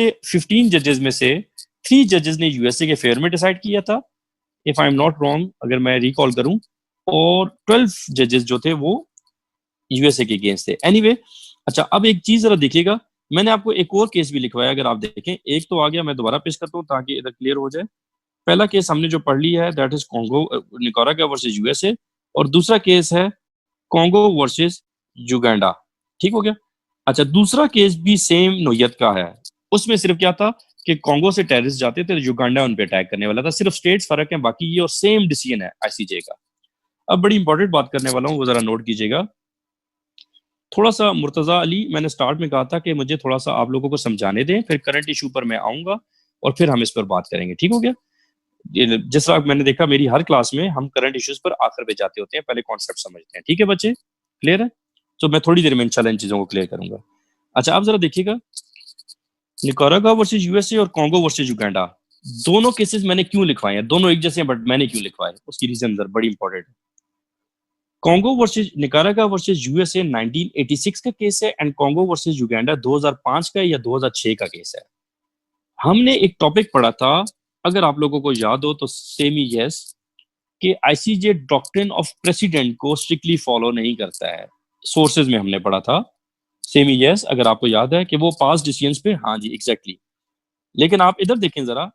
से 15 जजेस में से 3 जजेस ने यूएसए के फेवर में डिसाइड किया था, if I am not wrong, अगर मैं रिकॉल करूं, और 12 जजेस जो थे वो यूएसए के अगेंस्ट थे। एनीवे, अच्छा अब एक चीज जरा देखिएगा, मैंने आपको एक और केस भी लिखवाया, अगर आप देखें, एक तो आ गया, मैं दोबारा पेश करता हूँ ताकि इधर क्लियर हो जाए। पहला केस हमने जो पढ़ लिया है, that is Congo Nicaragua versus USA, और दूसरा केस है कॉन्गो वर्सेस युगांडा। ठीक हो गया। अच्छा, दूसरा केस भी सेम नोयत का है, उसमें सिर्फ क्या था कि कॉन्गो से टेररिस्ट जाते थे, युगांडा उन पे अटैक करने वाला था, सिर्फ स्टेट्स फर्क है, बाकी ये और सेम डिसीजन है आईसीजे का। अब बड़ी इंपॉर्टेंट बात करने वाला हूँ, वो जरा नोट कीजिएगा। थोड़ा सा मुर्तजा अली, मैंने स्टार्ट में कहा था कि मुझे थोड़ा सा आप लोगों को समझाने दें, फिर करंट इशू पर मैं आऊंगा और फिर हम इस पर बात करेंगे। ठीक हो गया। जिस तरह मैंने देखा मेरी हर क्लास में हम करंट इश्यूज पर आखिर पे जाते होते हैं, पहले कॉन्सेप्ट समझते हैं। ठीक है बच्चे, क्लियर है? तो मैं थोड़ी देर में इंशाल्लाह इन चीजों को क्लियर करूंगा। अच्छा, आप जरा देखिएगा, निकारागुआ वर्सेस यूएसए और कॉन्गो वर्सेस युगांडा, दोनों केसेस मैंने क्यों लिखवाए हैं, दोनों एक जैसे हैं, बट मैंने क्यों लिखवाए, उसकी रीजन बड़ी इंपॉर्टेंट है। Congo versus Nicaragua versus USA 1986 का केस है, एंड कॉन्गो वर्सेस युगांडा 2005 का या 2006 का केस है। हमने एक टॉपिक पढ़ा था, अगर आप लोगों को याद हो तो सेम ही यस, कि आईसीजे डॉक्ट्रिन ऑफ प्रेसिडेंट को स्ट्रिक्टली फॉलो नहीं करता है। सोर्सेज में हमने पढ़ा था, सेम ही यस, अगर आपको याद है कि वो पास डिसीजंस पे, हाँ जी एग्जैक्टली। लेकिन आप इधर देखें जरा,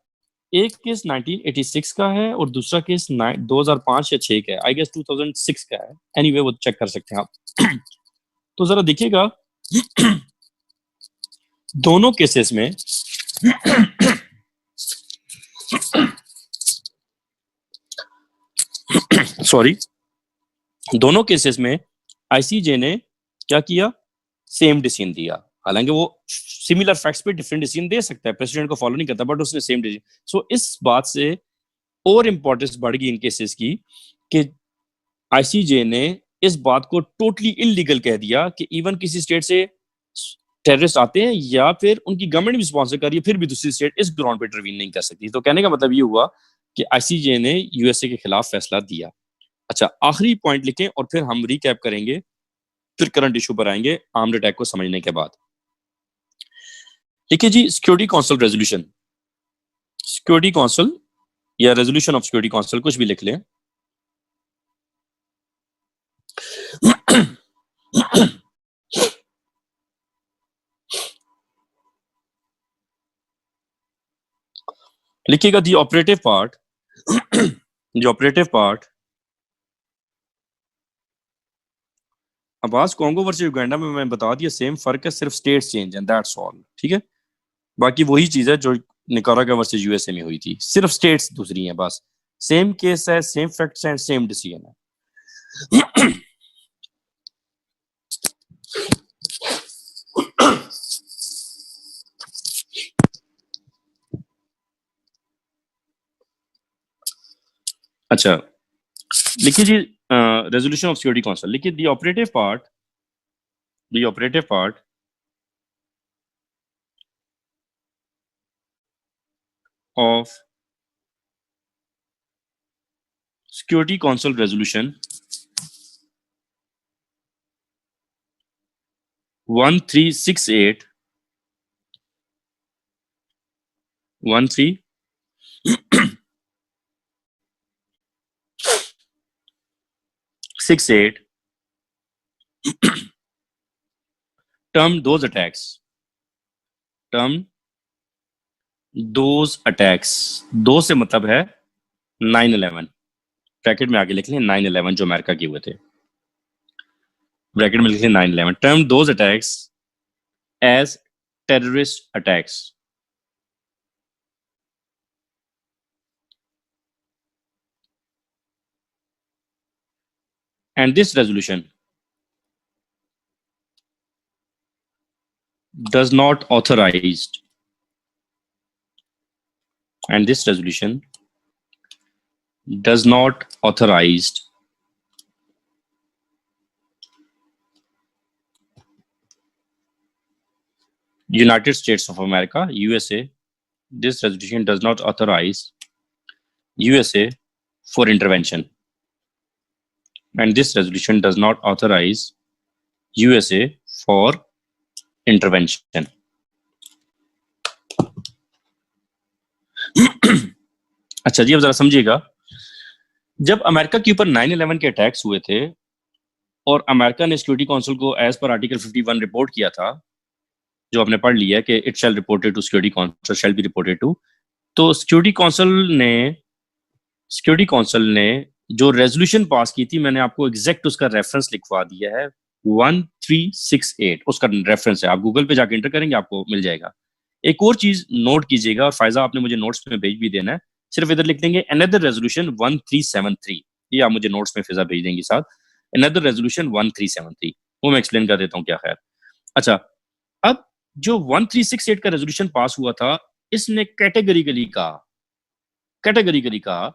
एक केस 1986 का है और दूसरा केस 2005 या 6 का है, आई गेस 2006 का है, एनीवे वो चेक कर सकते हैं आप। तो जरा देखिएगा, दोनों केसेस में सॉरी, दोनों केसेस में आईसीजे ने क्या किया, सेम डिसीजन दिया। हालांकि वो सिमिलर फैक्ट्स पे डिफरेंट डिसीजन दे सकता है, प्रेसिडेंट को फॉलो नहीं करता, बट उसने सेम डिसीजन। सो इस बात से और इंपॉर्टेंस बढ़ गई इन केसेस की कि आईसीजे ने इस बात को टोटली इलीगल कह दिया कि इवन किसी स्टेट से टेररिस्ट आते हैं या फिर उनकी गवर्नमेंट भी स्पॉन्सर कर रही है, फिर भी दूसरी स्टेट इस ग्राउंड पे इंटरवीन नहीं कर सकती। तो कहने का मतलब ये हुआ कि आईसीजे ने यूएसए के खिलाफ फैसला दिया। अच्छा, आखिरी पॉइंट लिखें और फिर हम रिकैप करेंगे, फिर करंट इशू पर आएंगे आर्म्ड अटैक को समझने के बाद। लिखिए जी, security council resolution, security council या रेजोल्यूशन ऑफ सिक्योरिटी काउंसिल, कुछ भी लिख लें। लिखिएगा the operative part, the operative part, Abbas Congo versus Uganda में मैं बता दिया, सेम फर्क है, सिर्फ states change and that's all. ठीक है, बाकी वही चीज है जो निकारागुआ वर्सेस यूएसए में हुई थी, सिर्फ स्टेट्स दूसरी हैं बस। सेम केस है, सेम फैक्ट्स हैं, सेम डिसीजन है। अच्छा, लिखिए जी, रेजोल्यूशन ऑफ सिक्योरिटी काउंसिल, लिखिए the operative part, the operative part of Security Council Resolution 1368 1368 term those attacks, term those attacks, दो से मतलब है 9/11, ब्रैकेट में आगे लिख लें 9/11 जो अमेरिका के हुए थे, ब्रैकेट में लिख लें 9/11, term those attacks as terrorist attacks, and this resolution does not authorize, and this resolution does not authorize United States of America, USA, this resolution does not authorize USA for intervention, and this resolution does not authorize USA for intervention. अच्छा जी, अब जरा समझिएगा, जब America के ऊपर 9/11 के attacks हुए थे और अमेरिका ने सिक्योरिटी काउंसिल को एज पर आर्टिकल 51 रिपोर्ट किया था, जो आपने पढ़ लिया कि it shall reported to security council shall be reported to, तो सिक्योरिटी काउंसिल ने जो रेजोल्यूशन पास की थी, मैंने आपको एग्जैक्ट उसका रेफरेंस लिखवा दिया है, 1368 उसका रेफरेंस है। आप गूगल पे जाके इंटर करेंगे, आपको मिल जाएगा। एक और चीज नोट कीजिएगा, और फायजा आपने मुझे नोट्स में भेज भी देना है, सिर्फ इधर लिख देंगे अनदर रेजोल्यूशन 1373, ये आप मुझे नोट्स में फिजा भेज देंगे साथ, अनदर रेजोल्यूशन 1373, वो मैं एक्सप्लेन कर देता हूँ क्या। खैर, अच्छा, अब जो 1368 का रेजोल्यूशन पास हुआ था, इसने कैटेगरिकली कहा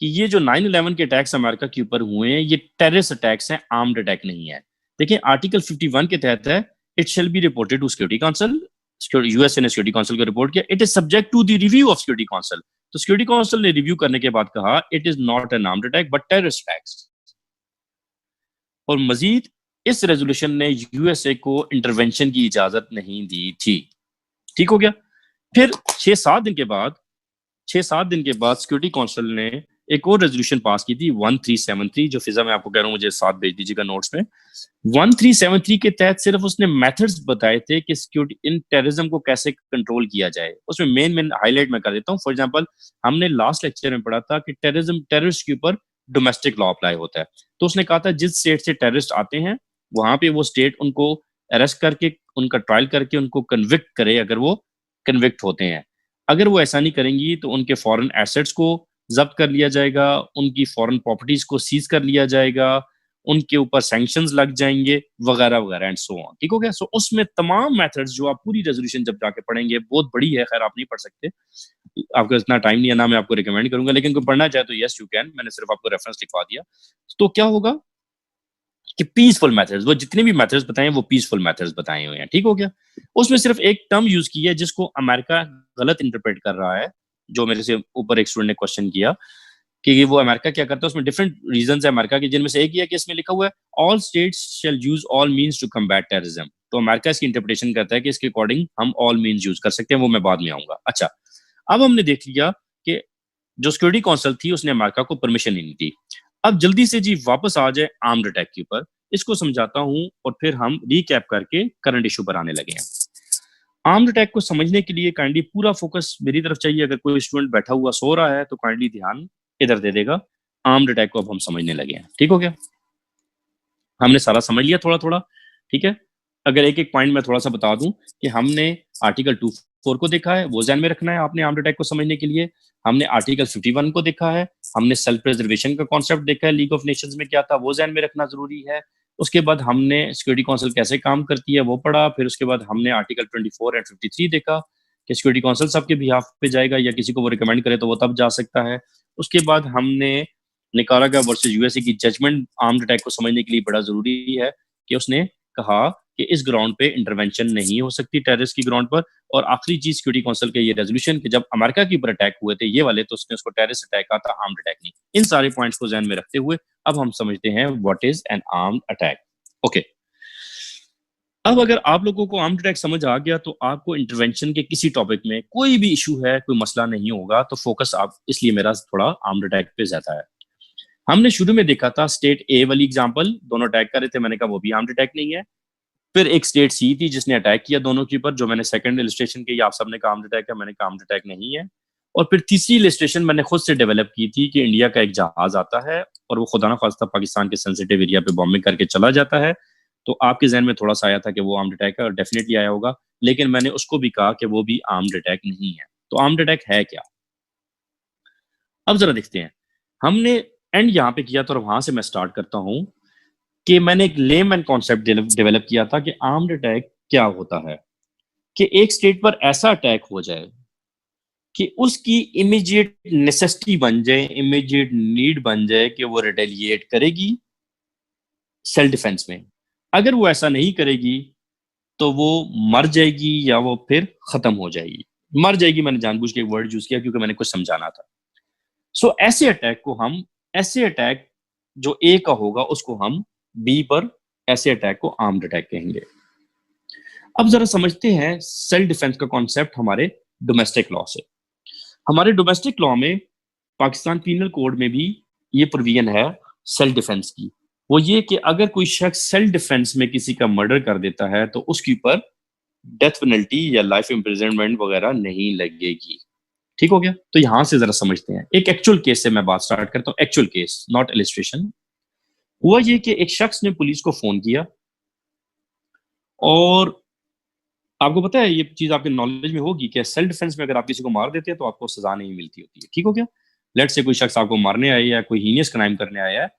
कि ये जो 9/11 के अटैक्स अमेरिका के ऊपर हुए हैं, ये टेररिस्ट अटैक्स हैं, आर्म्ड अटैक नहीं है। देखिए, आर्टिकल 51 के तहत है, it shall be reported to security council, USA ने सिक्योरिटी काउंसिल को रिपोर्ट किया, it is subject to the review of security council. तो सिक्योरिटी काउंसिल ने रिव्यू करने के बाद कहा, it is not an armed attack but terrorist attacks. और मजीद इस रेजोल्यूशन ने यूएसए को इंटरवेंशन की इजाजत नहीं दी थी। ठीक हो गया। फिर 6-7 दिन के बाद सिक्योरिटी काउंसिल ने एक और रेजोल्यूशन पास की थी, 1373, जो फिजा मैं आपको कह रहा हूँ, मुझे साथ भेज दीजिएगा नोट्स में। 1373 के तहत सिर्फ उसने मेथड्स बताए थे कि सिक्योरिटी इन टेररिज्म को कैसे कंट्रोल किया जाए। उसमें मेन हाईलाइट मैं कर देता हूँ। फॉर एग्जांपल, हमने लास्ट लेक्चर में पढ़ा था कि टेररिस्ट के ऊपर डोमेस्टिक लॉ अप्लाई होता है। तो उसने कहा था, जिस स्टेट से टेररिस्ट आते हैं, वहां पे वो स्टेट उनको अरेस्ट करके, उनका ट्रायल करके, उनको कन्विक्ट करे अगर वो कन्विक्ट होते हैं। अगर वो ऐसा नहीं करेंगी तो उनके फॉरेन एसेट्स को जब्त कर लिया जाएगा, उनकी फॉरेन प्रॉपर्टीज को सीज कर लिया जाएगा, उनके ऊपर सैंक्शंस लग जाएंगे, वगैरह वगैरह एंड सो ऑन। ठीक हो गया। सो उसमें तमाम मेथड्स, जो आप पूरी रेजोल्यूशन जब जाके पढ़ेंगे, बहुत बड़ी है, खैर आप नहीं पढ़ सकते, आपका इतना टाइम नहीं है ना, मैं आपको रिकमेंड करूंगा, लेकिन कोई पढ़ना चाहे तो यस यू कैन, मैंने सिर्फ आपको रेफरेंस लिखवा दिया। तो क्या होगा कि पीसफुल मेथड्स, वो जितने भी मेथड्स बताए वो पीसफुल मेथड्स बताए हुए हैं। ठीक हो गया। उसमें सिर्फ एक टर्म यूज की है जिसको अमेरिका गलत इंटरप्रेट कर रहा है, जो मेरे से ऊपर एक स्टूडेंट ने क्वेश्चन किया कि वो अमेरिका क्या करता है। उसमें डिफरेंट रीजंस है अमेरिका के, जिनमें से एक ही है कि इसमें लिखा हुआ है, all states shall use all means to combat terrorism. तो अमेरिका इसकी इंटरप्रिटेशन करता है कि इसके अकॉर्डिंग हम ऑल मीन्स यूज कर सकते हैं, वो मैं बाद में आऊंगा। अच्छा, अब हमने देख लिया कि जो सिक्योरिटी काउंसिल थी उसने अमेरिका को परमिशन नहीं दी। अब जल्दी से जी वापस आ जाए आर्म्ड अटैक के ऊपर, इसको समझाता हूं और फिर हम रीकैप करके करंट इशू पर आने लगे हैं। आर्म्ड अटैक को समझने के लिए काइंडली पूरा फोकस मेरी तरफ चाहिए। अगर कोई स्टूडेंट बैठा हुआ सो रहा है तो काइंडली ध्यान इधर दे देगा। आर्म्ड अटैक को अब हम समझने लगे हैं। ठीक हो गया। हमने सारा समझ लिया थोड़ा थोड़ा। ठीक है। अगर एक एक पॉइंट मैं थोड़ा सा बता दूं कि हमने आर्टिकल 24 को देखा है, वो ध्यान में रखना है आपने आर्म्ड अटैक को समझने के लिए। हमने आर्टिकल 51 को देखा है, हमने सेल्फ प्रिजर्वेशन का कॉन्सेप्ट देखा है, लीग ऑफ नेशंस में क्या था वो ध्यान में रखना जरूरी है। उसके बाद हमने सिक्योरिटी काउंसिल कैसे काम करती है वो पढ़ा। फिर उसके बाद हमने आर्टिकल 24 एंड 53 देखा कि सिक्योरिटी काउंसिल सबके बिहाफ पे जाएगा या किसी को वो रिकमेंड करे तो वो तब जा सकता है। उसके बाद हमने निकारागा वर्सेस यूएसए की जजमेंट आर्म्ड अटैक को समझने के लिए बड़ा जरूरी है कि उसने कहा कि इस ग्राउंड पे इंटरवेंशन नहीं हो सकती टेररिस्ट की ग्राउंड पर। और आखिरी चीज सिक्योरिटी काउंसिल के ये रेजोल्यूशन कि जब अमेरिका के ऊपर अटैक हुए थे ये वाले, तो उसने उसको टेररिस्ट अटैक कहा था, आर्म्ड अटैक नहीं। इन सारे पॉइंट्स को ध्यान में रखते हुए अब हम समझते हैं what is an armed attack. Okay, अब अगर आप लोगों को आर्म्ड अटैक समझ आ गया तो आपको इंटरवेंशन के किसी टॉपिक में कोई भी इशू है, कोई मसला नहीं होगा। तो फोकस आप इसलिए मेरा थोड़ा आर्म्ड अटैक पे ज्यादा है। हमने शुरू में देखा था स्टेट ए वाली एग्जांपल, दोनों अटैक कर रहे थे, मैंने कहा वो भी आर्म्ड अटैक नहीं है। फिर एक स्टेट सी थी जिसने अटैक किया दोनों के ऊपर, जो मैंने सेकंड इलस्ट्रेशन की, आप सबने कहा आर्म्ड अटैक है, मैंने कहा आर्म्ड अटैक नहीं है। और फिर तीसरी इलस्ट्रेशन मैंने खुद से डेवलप की थी कि इंडिया का एक जहाज आता है और वो खुदा ना खास्ता पाकिस्तान के सेंसिटिव एरिया पे बॉम्बिंग करके चला जाता है। तो आपके जहन में थोड़ा सा आया था कि वो आर्म्ड अटैक है, और डेफिनेटली आया होगा, लेकिन मैंने उसको भी कहा कि वो भी आर्म्ड अटैक नहीं है। तो आर्म्ड अटैक है क्या, अब जरा देखते हैं। हमने एंड यहाँ पे किया, तो वहां से मैं स्टार्ट करता हूं कि मैंने एक लेमैन कॉन्सेप्ट डेवलप किया था कि आर्म्ड अटैक क्या होता है। कि एक स्टेट पर ऐसा अटैक हो जाए कि उसकी इमीडिएट नेसेसिटी बन जाए, इमीडिएट नीड बन जाए कि वो रिटेलिएट करेगी सेल्फ डिफेंस में। अगर वो ऐसा नहीं करेगी तो वो मर जाएगी या वो फिर खत्म हो जाएगी। मर जाएगी मैंने जानबूझ के एक वर्ड यूज किया क्योंकि मैंने कुछ समझाना था। सो ऐसे अटैक जो ए का होगा उसको हम बी पर, ऐसे अटैक को आर्म्ड अटैक कहेंगे। अब जरा समझते हैं सेल्फ डिफेंस का कॉन्सेप्ट हमारे डोमेस्टिक लॉ से। हमारे डोमेस्टिक लॉ में पाकिस्तान पीनल कोड में भी ये प्रोविजन है सेल्फ डिफेंस की। वो ये कि अगर कोई शख्स सेल्फ डिफेंस में किसी का मर्डर कर देता है तो उसके ऊपर डेथ पेनल्टी या लाइफ इम्प्रिजनमेंट वगैरह नहीं लगेगी। ठीक हो गया? तो यहां से जरा समझते हैं, एक एक्चुअल केस से मैं बात स्टार्ट करता हूं, एक्चुअल केस नॉट इलिस्ट्रेशन। हुआ ये कि एक शख्स ने पुलिस को फोन किया, और आपको पता है ये चीज आपके नॉलेज में होगी कि सेल्फ डिफेंस में अगर आप किसी को मार देते हैं तो आपको सजा नहीं मिलती होती है। ठीक हो गया? लेट से कोई शख्स आपको मारने आया या कोई हीनियस क्राइम करने आया है,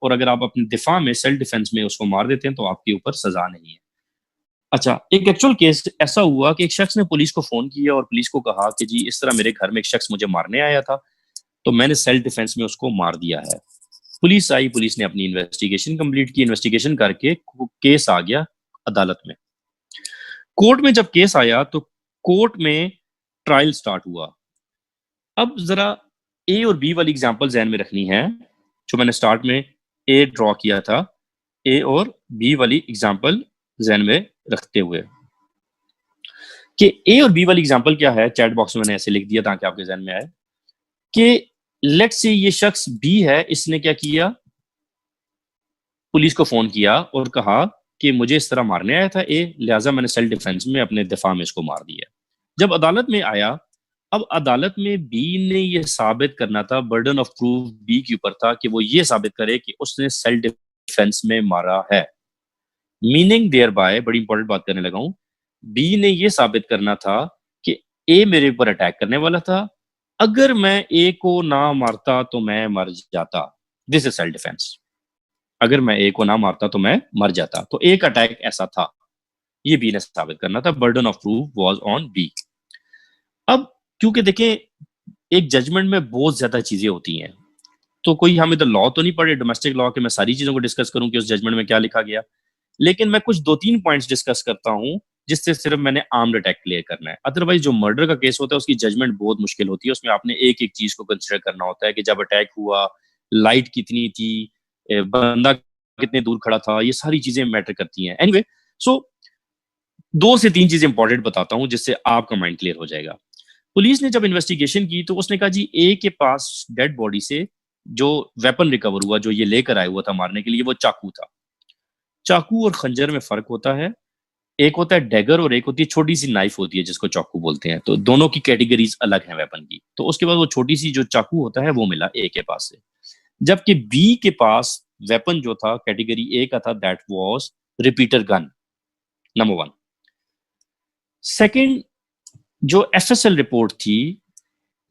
और अगर आप अपने दिफा में सेल्फ डिफेंस में उसको मार देते हैं तो आपके ऊपर सजा नहीं है। अच्छा, एक एक्चुअल केस ऐसा हुआ कि एक शख्स ने पुलिस को फोन किया और पुलिस को कहा कि जी इस तरह मेरे घर में एक शख्स मुझे मारने आया था, तो मैंने सेल्फ डिफेंस में उसको मार दिया है। पुलिस आई, पुलिस ने अपनी इन्वेस्टिगेशन कंप्लीट की, इन्वेस्टिगेशन करके केस आ गया अदालत में। कोर्ट में जब केस आया तो कोर्ट में ट्रायल स्टार्ट हुआ। अब जरा ए और बी वाली एग्जांपल जहन में रखनी है, जो मैंने स्टार्ट में ए ड्रॉ किया था, ए और बी वाली एग्जांपल जहन में रखते हुए कि ए और बी वाली एग्जांपल क्या है, चैट बॉक्स में मैंने ऐसे लिख दिया ताकि आपके जहन में आए कि लेट्स से ये शख्स बी है, इसने क्या किया, पुलिस को फोन किया और कहा कि मुझे इस तरह मारने आया था ए, लिहाजा मैंने सेल्फ डिफेंस में अपने दिफा में इसको मार दिया। जब अदालत में आया, अब अदालत में बी ने यह साबित करना था, बर्डन ऑफ प्रूफ बी के ऊपर था कि वो ये साबित करे कि उसने सेल्फ डिफेंस में मारा है। मीनिंग देयर बाय, बड़ी इंपॉर्टेंट बात करने लगा हूं, बी ने यह साबित करना था कि ए मेरे ऊपर अटैक करने वाला था, अगर मैं ए को ना मारता तो मैं मर जाता। This is self defence. अगर मैं ए को ना मारता तो मैं मर जाता, तो एक अटैक ऐसा था, ये बी ने साबित करना था। Burden of proof was on B. अब क्योंकि देखें एक जजमेंट में बहुत ज्यादा चीजें होती हैं, तो कोई हम इधर लॉ तो नहीं पढ़े, डोमेस्टिक लॉ के मैं सारी चीजों को डिस्कस करूं कि उस जजमेंट में क्या लिखा गया, लेकिन मैं कुछ दो तीन पॉइंट्स डिस्कस करता हूं जिससे सिर्फ मैंने आर्म्ड अटैक क्लियर करना है। अदरवाइज जो मर्डर का केस होता है उसकी जजमेंट बहुत मुश्किल होती है, उसमें आपने एक एक चीज को कंसिडर करना होता है कि जब अटैक हुआ लाइट कितनी थी, बंदा कितने दूर खड़ा था, ये सारी चीजें मैटर करती हैं। एनीवे, सो दो से तीन चीजें इंपॉर्टेंट बताता हूं जिससे आपका माइंड क्लियर हो जाएगा। पुलिस ने जब इन्वेस्टिगेशन की तो उसने कहा जी ए के पास डेड बॉडी से जो वेपन रिकवर हुआ, जो ये लेकर आया हुआ था मारने के लिए, वो चाकू था। चाकू और खंजर में फर्क होता है, एक होता है डैगर और एक होती है छोटी सी नाइफ होती है जिसको चाकू बोलते हैं, तो दोनों की कैटेगरीज अलग हैं वेपन की। तो उसके बाद वो छोटी सी जो चाकू होता है वो मिला ए के पास से, जबकि बी के पास वेपन जो था कैटेगरी ए का था, that was repeater gun, number one. Second, जो एफएसएल रिपोर्ट थी,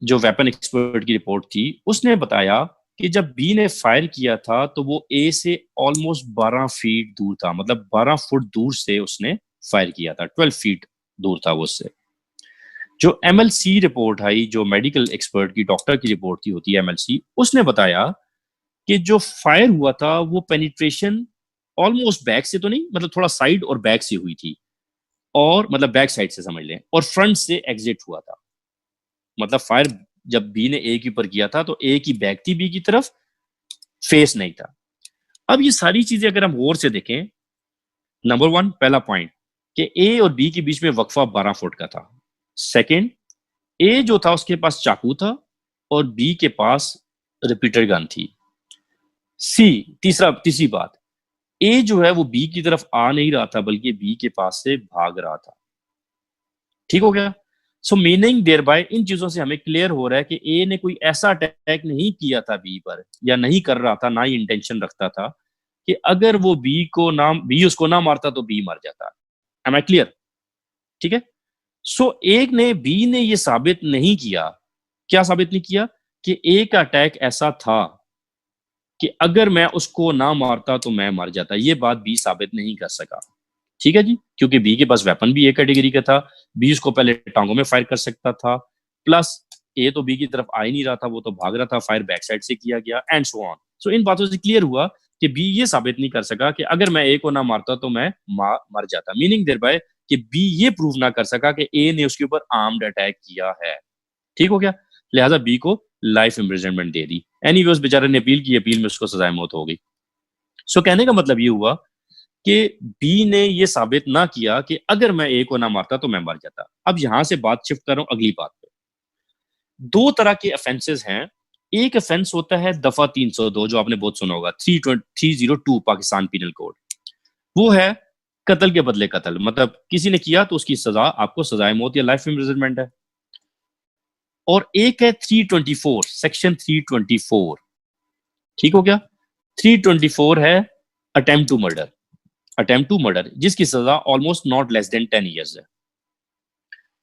जो वेपन एक्सपर्ट की रिपोर्ट थी, उसने बताया कि जब बी ने फायर किया था तो वो ए से ऑलमोस्ट 12 फीट दूर था, मतलब 12 फुट दूर से उसने फायर किया था, 12 फीट दूर था वो उससे। जो एमएलसी रिपोर्ट आई, जो मेडिकल एक्सपर्ट की डॉक्टर की रिपोर्ट थी होती है एमएलसी, उसने बताया कि जो फायर हुआ था वो पेनिट्रेशन ऑलमोस्ट बैक से तो नहीं, मतलब थोड़ा साइड और बैक से हुई थी, और मतलब बैक साइड से समझ लें, और फ्रंट से एग्जिट हुआ था। मतलब फायर जब बी ने ए के ऊपर किया था तो ए की बैक थी बी की तरफ, फेस नहीं था। अब ये सारी चीजें अगर हम गौर से देखें, नंबर वन, पहला पॉइंट कि ए और बी के बीच में वक्फा 12 फुट का था। सेकंड, ए जो था उसके पास चाकू था और बी के पास रिपीटर गन थी। तीसरी बात, ए जो है वो बी की तरफ आ नहीं रहा था बल्कि बी के पास से भाग रहा था। ठीक हो गया? सो मीनिंग देयर बाय, इन चीजों से हमें क्लियर हो रहा है कि ए ने कोई ऐसा अटैक नहीं किया था बी पर, या नहीं कर रहा था, ना ही इंटेंशन रखता था कि अगर वो बी उसको ना मारता तो बी मर जाता। Am I clear? ठीक है? सो एक ने बी ने ये साबित नहीं किया, क्या साबित नहीं किया, कि ए का अटैक ऐसा था कि अगर मैं उसको ना मारता तो मैं मर जाता। ये बात बी साबित नहीं कर सका। ठीक है जी, क्योंकि बी के पास वेपन भी ए कैटेगरी का था, बी उसको पहले टांगों में फायर कर सकता था, प्लस ए तो बी की तरफ आ ही नहीं रहा था, वो तो भाग रहा था, फायर बैक साइड से किया गया, एंड सो ऑन। सो इन बातों से क्लियर हुआ कि बी ये साबित नहीं कर सका कि अगर मैं ए को ना मारता तो मैं मर जाता। मीनिंग देयर बाय कि बी ये प्रूव ना कर सका कि ए ने उसके ऊपर आर्म्ड अटैक किया है। ठीक हो गया? लिहाजा बी को लाइफ इम्प्रिजनमेंट दे दी। एनीवे, उस बेचारे ने अपील की, अपील में उसको सजाए मौत हो गई। सो कहने का मतलब ये हुआ कि बी ने ये साबित ना किया कि अगर मैं ए को ना मारता तो मैं मर जाता। अब यहां से बात शिफ्ट कर रहा हूं अगली बात पे। दो तरह के ऑफेंसेस हैं एक ऑफेंस होता है दफा 302, जो आपने बहुत सुना होगा, 302 पाकिस्तान पीनल कोड। वो है कत्ल के बदले कत्ल, मतलब किसी ने किया तो उसकी सजा आपको सजाए मौत या लाइफ इम्प्रिजनमेंट है। और एक है 324, सेक्शन 324, ठीक हो गया। 324 है attempt to murder, attempt to murder जिसकी सजा almost not less than 10 years है।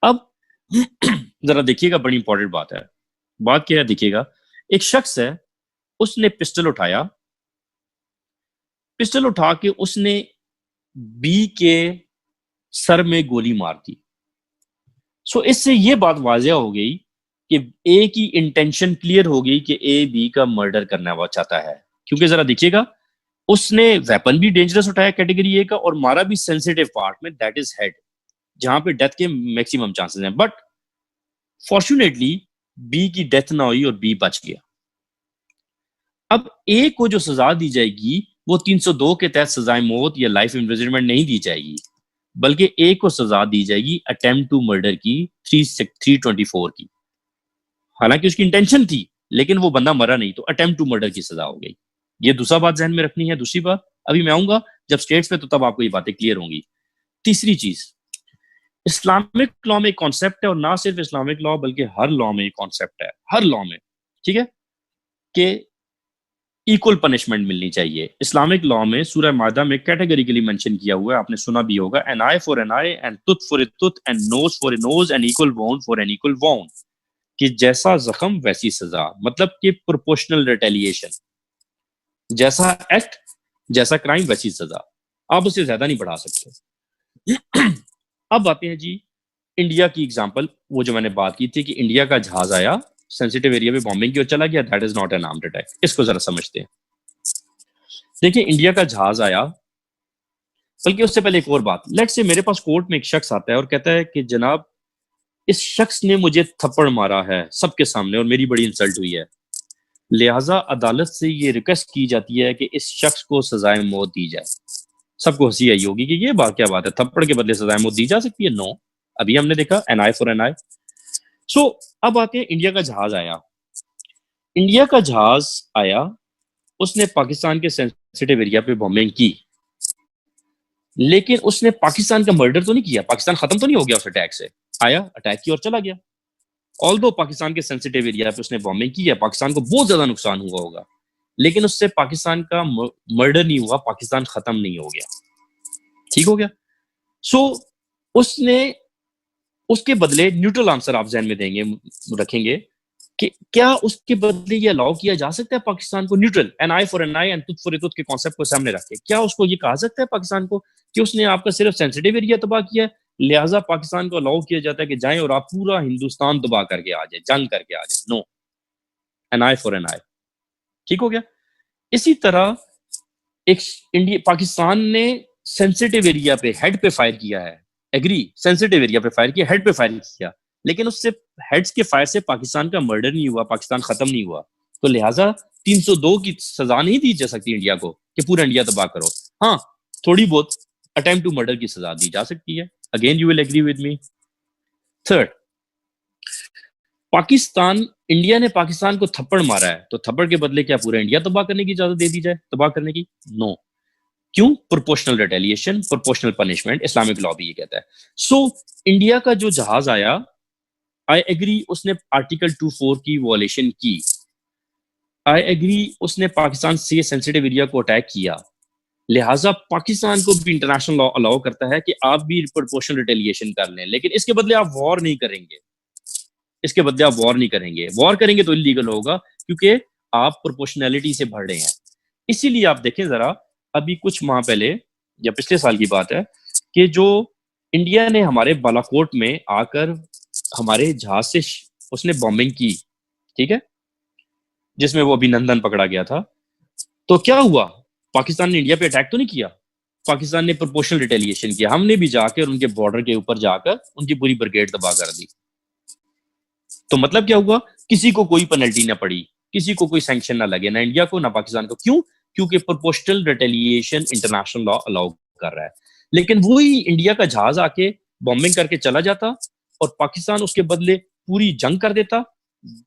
अब जरा देखिएगा, बड़ी इंपॉर्टेंट बात है। बात क्या है, देखिएगा, एक शख्स है, उसने पिस्टल उठाया, पिस्टल उठा के उसने बी के सर में गोली मार दी। सो इससे यह बात वाजिया हो गई कि ए की इंटेंशन क्लियर हो गई कि ए बी का मर्डर करना वो चाहता है, क्योंकि जरा देखिएगा, उसने वेपन भी डेंजरस उठाया कैटेगरी ए का, और मारा भी सेंसिटिव पार्ट में, दैट इज हेड, जहां पे डेथ के मैक्सिमम चांसेस हैं। बट फॉर्चुनेटली बी की डेथ ना हुई और बी बच गया। अब ए को जो सजा दी जाएगी वो 302 के तहत सजाए मौत या लाइफ इम्प्रिजनमेंट नहीं दी जाएगी, बल्कि ए को सजा दी जाएगी अटेम्प्ट टू मर्डर की 324 की। हालांकि उसकी इंटेंशन थी, लेकिन वो बंदा मरा नहीं, तो अटेम्प्ट टू मर्डर की सजा हो गई। ये दूसरा बात जहन में रखनी है। दूसरी बात, अभी मैं आऊंगा जब स्टेट्स पे, तो तब आपको ये बातें क्लियर होंगी। तीसरी चीज, इस्लामिक लॉ में एक कॉन्सेप्ट है, और ना सिर्फ इस्लामिक लॉ बल्कि हर लॉ में एक कॉन्सेप्ट है, हर लॉ में, ठीक है, कि इक्वल पनिशमेंट मिलनी चाहिए। इस्लामिक लॉ में सूरह मायदा में कैटेगरिकली मेंशन किया हुआ है, आपने सुना भी होगा, an I for N eye and tooth for a tooth and nose for a nose and equal one for an equal one, कि जैसा जख्म वैसी सजा, मतलब कि प्रोपोर्शनल रिटेलिएशन, जैसा एक्ट जैसा क्राइम वैसी सजा, आप उससे ज्यादा नहीं बढ़ा सकते। अब आते हैं जी इंडिया की एग्जांपल, वो जो मैंने बात की थी कि इंडिया का जहाज आया, सेंसिटिव एरिया पे बॉम्बिंग की ओर चला गया, that is not an armed attack. इसको जरा समझते हैं। देखिए, इंडिया का जहाज आया, बल्कि उससे पहले एक और बात, लेट्स से मेरे पास कोर्ट में एक शख्स आता है और कहता है कि जनाब, इस शख्स ने मुझे थप्पड़ मारा है सबके सामने और मेरी बड़ी इंसल्ट हुई है, लिहाजा अदालत से ये रिक्वेस्ट की जाती है कि इस शख्स को सजाए मौत दी जाए। सबको हंसी आई होगी कि ये बात क्या बात है, थप्पड़ के बदले सजाए मौत दी जा सकती है? नो, अभी हमने देखा एन आई फॉर एन आई। सो अब आते हैं, इंडिया का जहाज आया, इंडिया का जहाज आया, उसने पाकिस्तान के सेंसिटिव एरिया पे बॉम्बिंग की, लेकिन उसने पाकिस्तान का मर्डर तो नहीं किया, पाकिस्तान खत्म तो नहीं हो गया उस अटैक से, आया अटैक की और चला गया। ऑल्दो पाकिस्तान के सेंसिटिव एरिया पे उसने बॉम्बिंग की है, पाकिस्तान को बहुत ज्यादा नुकसान हुआ होगा, लेकिन उससे पाकिस्तान का मर्डर नहीं हुआ, पाकिस्तान खत्म नहीं हो गया, ठीक हो गया। सो उसने, उसके बदले न्यूट्रल आंसर आप जहन में देंगे, रखेंगे कि क्या उसके बदले ये अलाउ किया जा सकता है पाकिस्तान को, neutral, an I for N eye and tooth for a tooth के कॉन्सेप्ट को सामने रख के, क्या उसको ये कहा सकता है पाकिस्तान को कि उसने आपका सिर्फ सेंसिटिव एरिया तबाह किया है, लिहाजा पाकिस्तान को अलाउ किया जाता है कि जाएं और आप पूरा हिंदुस्तान तबाह करके आ जाए, जंग करके आ जाए? No, N I for N I, ठीक हो गया। इसी तरह एक इंडिया, पाकिस्तान ने सेंसिटिव एरिया पे हेड पे फायर किया है, एग्री, सेंसिटिव एरिया पे फायर किया, हेड पे फायर किया, लेकिन उससे हेड्स के फायर से पाकिस्तान का मर्डर नहीं हुआ, पाकिस्तान खत्म नहीं हुआ, तो लिहाजा 302 की सजा नहीं दी जा सकती इंडिया को कि पूरा इंडिया तबाह करो। हाँ, थोड़ी बहुत अटेम्प्ट टू मर्डर की सजा दी जा सकती है। Again you will agree with me. Third, Pakistan, India ने पाकिस्तान को थप्पड़ मारा है, तो थप्पड़ के बदले क्या पूरा इंडिया तबाह करने की इजाजत दे दी जाए, तबाह करने की? नो। क्यों? Proportional retaliation, proportional punishment, Islamic law भी ये कहता है। सो इंडिया का जो जहाज आया, आई एग्री, उसने आर्टिकल 24 की वॉलेशन की, आई एग्री, उसने पाकिस्तान से सेंसिटिव एरिया को अटैक किया, लिहाजा पाकिस्तान को भी इंटरनेशनल लॉ अलाउ करता है कि आप भी प्रोपोर्शनल रिटेलिएशन कर लें, लेकिन इसके बदले आप वॉर नहीं करेंगे, इसके बदले आप वॉर नहीं करेंगे, वॉर करेंगे तो इलीगल होगा, क्योंकि आप प्रोपोर्शनैलिटी से भर रहे हैं। इसीलिए आप देखें जरा, अभी कुछ माह पहले या पिछले साल की बात है कि जो इंडिया ने हमारे बालाकोट में आकर हमारे जहाज से उसने बॉम्बिंग की, ठीक है, जिसमें वो अभिनंदन पकड़ा गया था, तो क्या हुआ? पाकिस्तान ने इंडिया पे अटैक तो नहीं किया, पाकिस्तान ने प्रोपोर्शनल रिटेलिएशन किया, हमने भी जाकर उनके बॉर्डर के ऊपर जाकर उनकी पूरी ब्रिगेड तबाह कर दी। तो मतलब क्या हुआ? किसी को कोई पेनल्टी ना पड़ी, किसी को कोई सैंक्शन ना लगे, ना इंडिया को ना पाकिस्तान को। क्यों? क्योंकि proportional retaliation international law allow कर रहा है। लेकिन वही इंडिया का जहाज आके बॉम्बिंग करके चला जाता और पाकिस्तान उसके बदले पूरी जंग कर देता,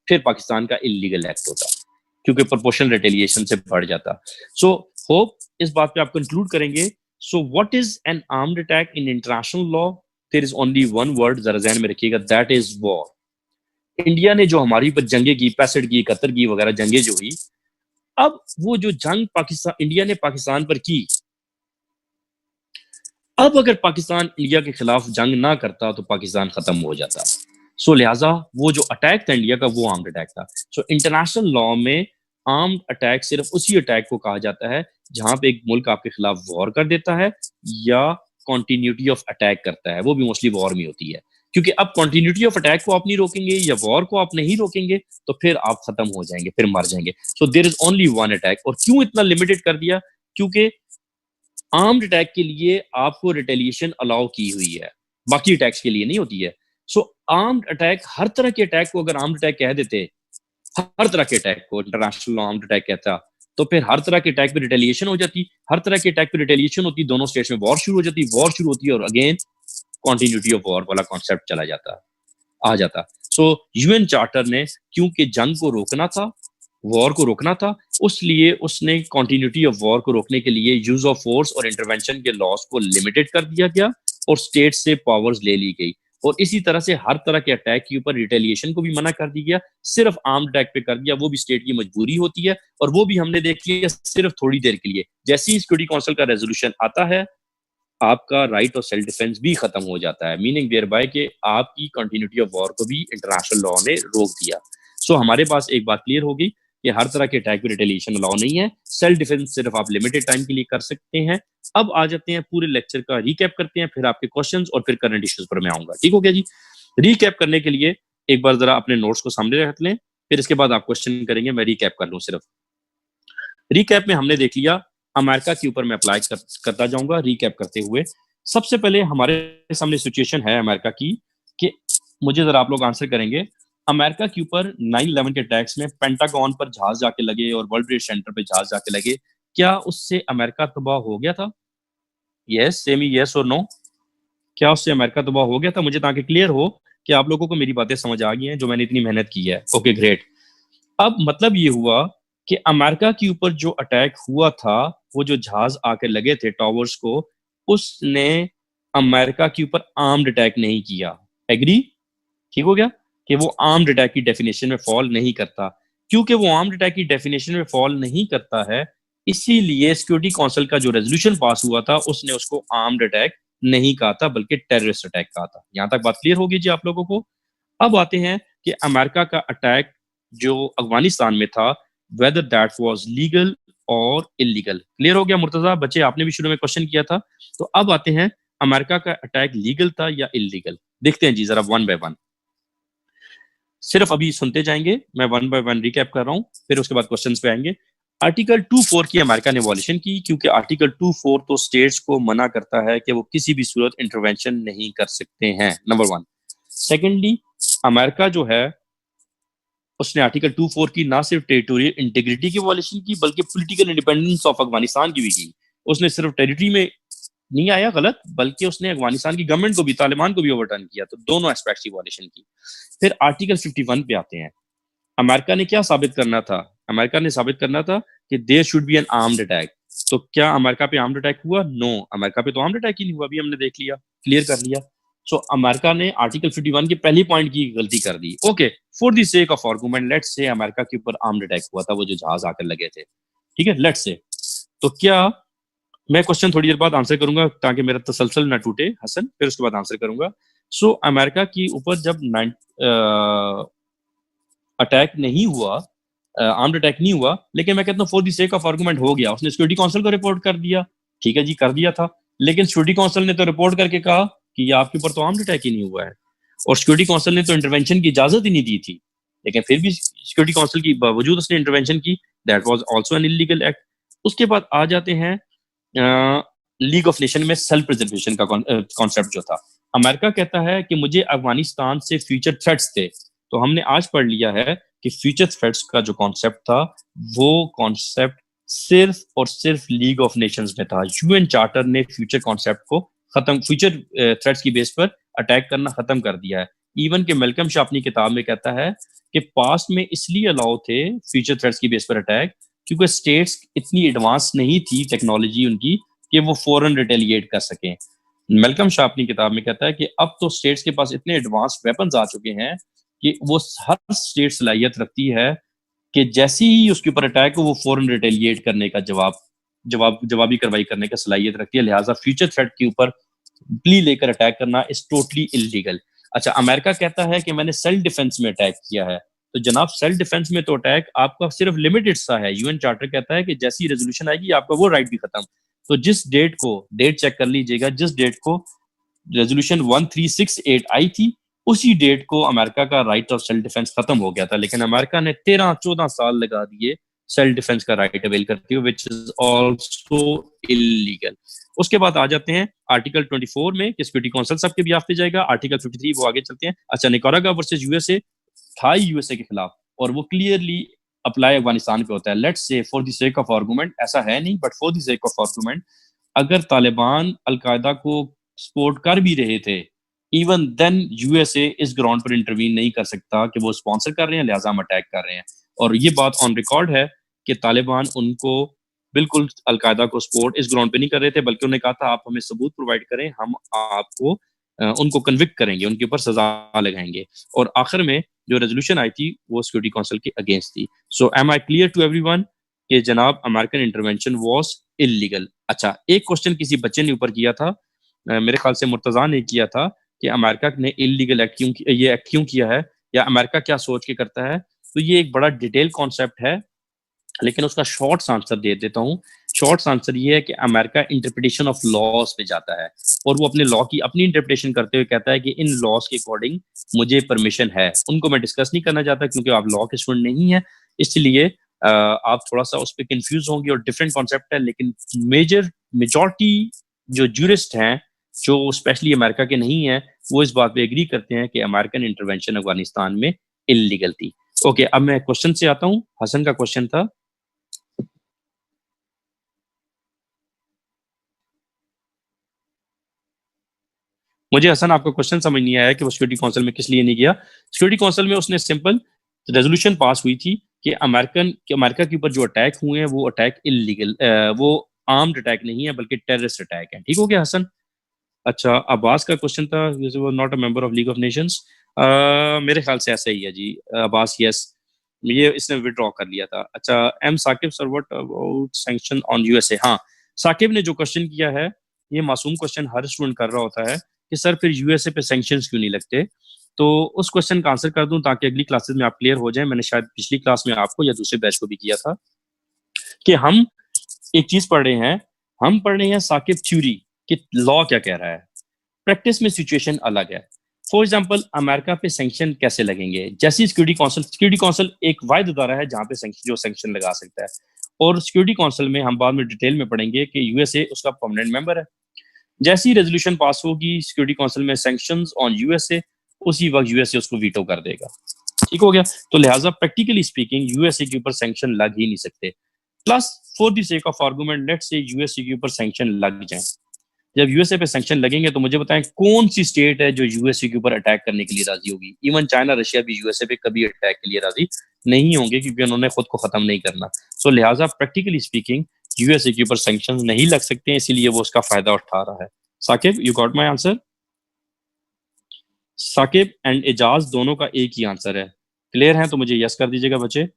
फिर पाकिस्तान का इलीगल एक्ट होता, क्योंकि प्रोपोर्शनल रिटेलिएशन से बढ़ जाता। सो होप इस बात पे आप कंक्लूड करेंगे। So what is an armed attack in international law? There is only one word, जरा ज़हन में रखिएगा, दैट इज वॉर। इंडिया ने जो हमारी पर जंगे की, 65 की, 71 की वगैरह जंगे जो हुई, अब वो जो जंग पाकिस्तान, इंडिया ने पाकिस्तान पर की, अब अगर पाकिस्तान इंडिया के खिलाफ जंग ना करता तो पाकिस्तान खत्म हो जाता। सो लिहाजा वो जो अटैक था इंडिया का, वो आर्म्ड अटैक था। सो इंटरनेशनल लॉ में आर्म्ड अटैक सिर्फ उसी अटैक को कहा जाता है जहां पे एक मुल्क आपके खिलाफ वॉर कर देता है या कॉन्टिन्यूटी ऑफ अटैक करता है। वो भी मोस्टली वॉर में होती है, क्योंकि अब कॉन्टिन्यूटी ऑफ अटैक को आप नहीं रोकेंगे या वॉर को आप नहीं रोकेंगे तो फिर आप खत्म हो जाएंगे, फिर मर जाएंगे। So there is only one attack. और क्यों इतना लिमिटेड कर दिया? क्योंकि आर्म्ड अटैक के लिए आपको रिटेलिएशन अलाउ की हुई है, बाकी अटैक्स के लिए नहीं होती है। सो आर्म्ड अटैक, हर तरह के अटैक को अगर आर्म्ड अटैक कह देते, हर तरह के अटैक को इंटरनेशनल आर्म्ड अटैक कहता, तो फिर हर तरह के अटैक पे रिटेलिएशन हो जाती। हर तरह के अटैक पे रिटेलिएशन होती, दोनों स्टेट्स में वॉर शुरू हो जाती, वॉर शुरू होती है और अगेन कॉन्टिन्यूटी ऑफ वॉर वाला कॉन्सेप्ट चला जाता, आ जाता। सो यूएन चार्टर ने, क्योंकि जंग को रोकना था, वॉर को रोकना था, उसलिए उसने कॉन्टिन्यूटी ऑफ वॉर को रोकने के लिए यूज ऑफ फोर्स और इंटरवेंशन के लॉस को लिमिटेड कर दिया गया और स्टेट से पावर्स ले ली गई। और इसी तरह से हर तरह के अटैक के ऊपर रिटेलिएशन को भी मना कर दिया गया, सिर्फ आर्म्ड अटैक पे कर दिया। वो भी स्टेट की मजबूरी होती है, और वो भी हमने देख लिया सिर्फ थोड़ी देर के लिए। जैसे ही सिक्योरिटी काउंसिल का रेजोल्यूशन आता है, आपका राइट ऑफ सेल्फ डिफेंस भी खत्म हो जाता है, मीनिंग देयर बाय कि आपकी कंटिन्यूटी ऑफ वॉर को भी इंटरनेशनल लॉ ने रोक दिया। सो हमारे पास एक बात क्लियर होगी कि हर तरह के अटैक पे रिटेलिएशन लॉ नहीं है, सेल्फ डिफेंस सिर्फ आप लिमिटेड टाइम के लिए कर सकते हैं। अब आ जाते हैं पूरे लेक्चर का रिकैप करते हैं, फिर आपके क्वेश्चंस और फिर करंट इश्यूज पर मैं आऊंगा। ठीक हो गया जी? रिकैप करने के लिए एक बार जरा अपने नोट्स को सामने रख लें, फिर इसके बाद आप क्वेश्चन करेंगे, मैं रिकैप कर लूं सिर्फ। रिकैप में हमने देख लिया, अमेरिका के ऊपर मैं अप्लाई करता जाऊंगा रिकैप करते हुए। सबसे पहले हमारे सामने सिचुएशन है अमेरिका की, कि मुझे जरा आप लोग आंसर करेंगे, अमेरिका के ऊपर 9/11 के अटैक्स में पेंटागन पर जहाज जाके लगे और वर्ल्ड ट्रेड सेंटर पे जहाज जाके लगे, क्या उससे अमेरिका तबाह हो गया था? यस, सेमी यस और नो। क्या उससे अमेरिका तबाह हो गया था? मुझे ताकि क्लियर हो कि आप लोगों को मेरी बातें समझ आ गई हैं जो मैंने इतनी मेहनत की है। Okay great. अब मतलब ये हुआ कि अमेरिका के ऊपर जो अटैक हुआ था, वो जो जहाज आके लगे थे टावर्स को, उसने अमेरिका के ऊपर आर्म्ड अटैक नहीं किया। एग्री? ठीक हो गया कि वो आर्म्ड अटैक की डेफिनेशन में फॉल नहीं करता। क्योंकि वो आर्म्ड अटैक की डेफिनेशन में फॉल नहीं करता है, इसीलिए सिक्योरिटी काउंसिल का जो रेजोल्यूशन पास हुआ था, उसने उसको आर्म्ड अटैक नहीं कहा था, बल्कि टेररिस्ट अटैक कहा था। यहां तक बात क्लियर होगी जी आप लोगों को? अब आते हैं कि अमेरिका का अटैक जो अफगानिस्तान में था, वेदर दैट वाज लीगल और इलीगल। क्लियर हो गया मुर्तजा? बच्चे आपने भी शुरू में क्वेश्चन किया था। तो अब आते हैं, अमेरिका का अटैक लीगल था या इलीगल? देखते हैं जी जरा वन बाय वन, सिर्फ अभी सुनते जाएंगे, मैं वन बाय वन रिकैप कर रहा हूं, फिर उसके बाद क्वेश्चंस पे आएंगे। आर्टिकल 2(4) की अमेरिका ने वॉल्यूशन की, क्योंकि आर्टिकल 2(4) तो स्टेट्स को मना करता है कि वो किसी भी सूरत इंटरवेंशन नहीं कर सकते हैं, नंबर वन। सेकेंडली, अमेरिका जो है उसने आर्टिकल 2(4) की ना सिर्फ टेरिटोरियल इंटीग्रिटी की वॉल्यूशन की, बल्कि पॉलिटिकल इंडिपेंडेंस ऑफ अफगानिस्तान की भी की। उसने सिर्फ टेरिटरी में नहीं आया गलत, बल्कि उसने अफगानिस्तान की गवर्नमेंट को भी, तालिबान को भी ओवरटर्न किया। तो दोनों एस्पेक्ट्स की वॉल्यूशन की। फिर आर्टिकल 51 पे आते हैं। अमेरिका ने क्या साबित करना था? अमेरिका ने साबित करना था कि there should be an armed attack. तो क्या अमेरिका पे आर्म्ड अटैक हुआ? नो, अमेरिका पे तो आर्म्ड अटैक ही नहीं हुआ, अभी हमने देख लिया, क्लियर कर लिया। सो अमेरिका ने आर्टिकल 51 के पहली पॉइंट की गलती कर दी। Okay, for the sake of argument let's say America के ऊपर आर्म्ड अटैक हुआ था, वो जो जहाज आकर लगे थे, ठीक है, लेट्स से। तो क्या, मैं क्वेश्चन थोड़ी देर बाद आंसर करूंगा ताकि मेरा तसलसल ना टूटे हसन, फिर उसके बाद आंसर करूंगा। सो अमेरिका की ऊपर जब अटैक नहीं हुआ, आर्म्ड अटैक नहीं हुआ, लेकिन मैं कहता हूँ for the sake of argument हो गया, उसने सिक्योरिटी काउंसिल को रिपोर्ट कर दिया, ठीक है जी, कर दिया था। लेकिन सिक्योरिटी काउंसिल ने तो रिपोर्ट करके कहा कि ये आपके ऊपर तो आर्म्ड अटैक ही नहीं हुआ है, और सिक्योरिटी काउंसिल ने तो इंटरवेंशन की इजाजत ही नहीं दी थी, लेकिन फिर भी सिक्योरिटी काउंसिल की बावजूद उसने इंटरवेंशन की, that was also an illegal act. उसके बाद आ जाते हैं लीग ऑफ नेशन में सेल्फ प्रिजर्वेशन का कॉन्सेप्ट जो था। अमेरिका कहता है कि मुझे अफगानिस्तान से फ्यूचर थ्रेट्स थे, तो हमने आज पढ़ लिया है कि फ्यूचर थ्रेट्स का जो कॉन्सेप्ट था, वो कॉन्सेप्ट सिर्फ और सिर्फ लीग ऑफ नेशंस में था। यूएन चार्टर ने फ्यूचर कॉन्सेप्ट को खत्म, फ्यूचर थ्रेट्स की बेस पर अटैक करना खत्म कर दिया है। इवन के मेलकम शाह अपनी किताब में कहता है कि पास्ट में इसलिए अलाउ थे फ्यूचर थ्रेट्स की बेस पर अटैक क्योंकि स्टेट्स इतनी एडवांस नहीं थी टेक्नोलॉजी उनकी कि वो फौरन रिटेलिएट कर सकें। मेलकम शाह अपनी किताब में कहता है कि अब तो स्टेट्स के पास इतने एडवांस वेपन्स आ चुके हैं कि वो हर स्टेट सलाहियत रखती है कि जैसे ही उसके ऊपर अटैक हो वो फौरन रिटेलिएट करने का जवाबी कार्रवाई करने का सलाहियत रखती है। लिहाजा फ्यूचर थ्रेट के ऊपर प्ली लेकर अटैक करना इज टोटली इलीगल। अच्छा, अमेरिका कहता है कि मैंने सेल्फ डिफेंस में अटैक किया है, तो जनाब सेल्फ डिफेंस में तो अटैक आपका सिर्फ लिमिटेड सा है। यूएन चार्टर कहता है कि जैसी रेजोल्यूशन आएगी आपका वो राइट भी खत्म। तो जिस डेट को, डेट चेक कर लीजिएगा, जिस डेट को रेजोल्यूशन 1368 आई थी उसी डेट को अमेरिका का राइट ऑफ सेल्फ डिफेंस खत्म हो गया था, लेकिन अमेरिका ने 13-14 साल लगा दिए सेल्फ डिफेंस का राइट अवेल करते हुए, विच इज ऑल्सो इलीगल। उसके बाद आ जाते हैं आर्टिकल 24 में कि सिक्योरिटी काउंसिल सबके भी पे जाएगा। आर्टिकल 53 वो आगे चलते हैं। अच्छा, निकारागा वर्सेस यूएसए था यूएसए के खिलाफ और वो क्लियरली अप्लाई अफगानिस्तान पे होता है। Let's say for the sake of argument, ऐसा है नहीं but for the sake of argument, अगर तालिबान अलकायदा को सपोर्ट कर भी रहे थे, इवन देन यूएसए इस ग्राउंड पर इंटरवीन नहीं कर सकता कि वो स्पॉन्सर कर रहे हैं लिहाजा हम अटैक कर रहे हैं। और ये बात ऑन रिकॉर्ड है कि तालिबान उनको बिल्कुल अलकायदा को सपोर्ट इस ग्राउंड पे नहीं कर रहे थे, बल्कि उन्होंने कहा था आप हमें सबूत प्रोवाइड करें, हम आपको उनको कन्विक्ट करेंगे, उनके ऊपर सजा लगाएंगे। और आखिर में जो रेजोल्यूशन आई थी वो सिक्योरिटी काउंसिल के अगेंस्ट थी। So am I clear to everyone कि जनाब अमेरिकन इंटरवेंशन वाज इलीगल। अच्छा, एक क्वेश्चन किसी बच्चे ने ऊपर किया था, मेरे ख्याल से मुर्तजा ने किया था कि अमेरिका ने इलीगल एक्ट ये एक्ट क्यों किया है या अमेरिका क्या सोच के करता है। तो ये एक बड़ा डिटेल कॉन्सेप्ट है, लेकिन उसका शॉर्ट्स आंसर दे देता हूँ। शॉर्ट्स आंसर ये है कि अमेरिका इंटरप्रिटेशन ऑफ लॉज पे जाता है और वो अपने लॉ की अपनी इंटरप्रिटेशन करते हुए कहता है कि इन लॉज के अकॉर्डिंग मुझे परमिशन है। उनको मैं डिस्कस नहीं करना चाहता क्योंकि आप लॉ के स्टूडेंट नहीं है, इसलिए आप थोड़ा सा उस पर कंफ्यूज होंगे और डिफरेंट कॉन्सेप्ट है। लेकिन मेजॉरिटी जो जूरिस्ट हैं जो स्पेशली अमेरिका के नहीं है, वो इस बात पे एग्री करते हैं कि अमेरिकन इंटरवेंशन अफगानिस्तान में इलीगल थी। ओके, अब मैं क्वेश्चन से आता हूँ। हसन का क्वेश्चन था, मुझे हसन आपका क्वेश्चन समझ नहीं आया कि वो सिक्योरिटी काउंसिल में किस लिए नहीं गया। सिक्योरिटी काउंसिल में उसने सिंपल रेजोल्यूशन पास हुई थी कि अमेरिका के ऊपर जो अटैक हुए हैं वो अटैक इलीगल, वो आर्म्ड अटैक नहीं है बल्कि टेररिस्ट अटैक है। ठीक हो गया हसन। अच्छा, अब्बास का क्वेश्चन था, not a member of league of Nations. मेरे ख्याल से ऐसा ही है जी अब्बास, यस, ये इसने विड्रॉ कर लिया था। अच्छा, M Saqib sir, what about sanction on USA. हाँ, साकिब ने जो क्वेश्चन किया है ये मासूम क्वेश्चन हर स्टूडेंट कर रहा होता है कि सर फिर यूएसए पे सैंक्शंस क्यों नहीं लगते। तो उस क्वेश्चन का आंसर कर दूं ताकि अगली क्लासेस में आप क्लियर हो जाए। मैंने शायद पिछली क्लास में आपको या दूसरे बैच को भी किया था कि हम एक चीज पढ़ रहे हैं, हम पढ़ रहे हैं साकिब थ्योरी कि लॉ क्या कह रहा है, प्रैक्टिस में सिचुएशन अलग है। फॉर एग्जाम्पल, अमेरिका पे सैंक्शन कैसे लगेंगे, जैसी सिक्योरिटी काउंसिल एक वाहिद अदारा है जहां पे जो सैंक्शन लगा सकता है, और सिक्योरिटी काउंसिल में हम बाद में डिटेल में पढ़ेंगे कि यूएसए उसका परमानेंट मेंबर है। जैसी रेजोल्यूशन पास होगी सिक्योरिटी काउंसिल में सैंक्शंस ऑन यूएसए, उसी वक्त यूएसए उसको वीटो कर देगा। ठीक हो गया। तो लिहाजा प्रैक्टिकली स्पीकिंग यूएसए के ऊपर सैंक्शन लग ही नहीं सकते। Plus for the sake of argument let's से यूएसए के ऊपर सैंक्शन लग जाए, जब यूएसए पे सैंक्शन लगेंगे तो मुझे बताएं कौन सी स्टेट है जो यूएसए के ऊपर अटैक करने के लिए राजी होगी। इवन चाइना रशिया भी यूएसए पे कभी अटैक के लिए राजी नहीं होंगे क्योंकि उन्होंने खुद को खत्म नहीं करना। सो लिहाजा प्रैक्टिकली स्पीकिंग यूएसए के ऊपर सैंक्शन नहीं लग सकते हैं, इसीलिए वो उसका फायदा उठा रहा है। Saqib, you got my answer. Saqib and Ejaz दोनों का एक ही आंसर है। क्लियर है तो मुझे यस कर दीजिएगा बच्चे।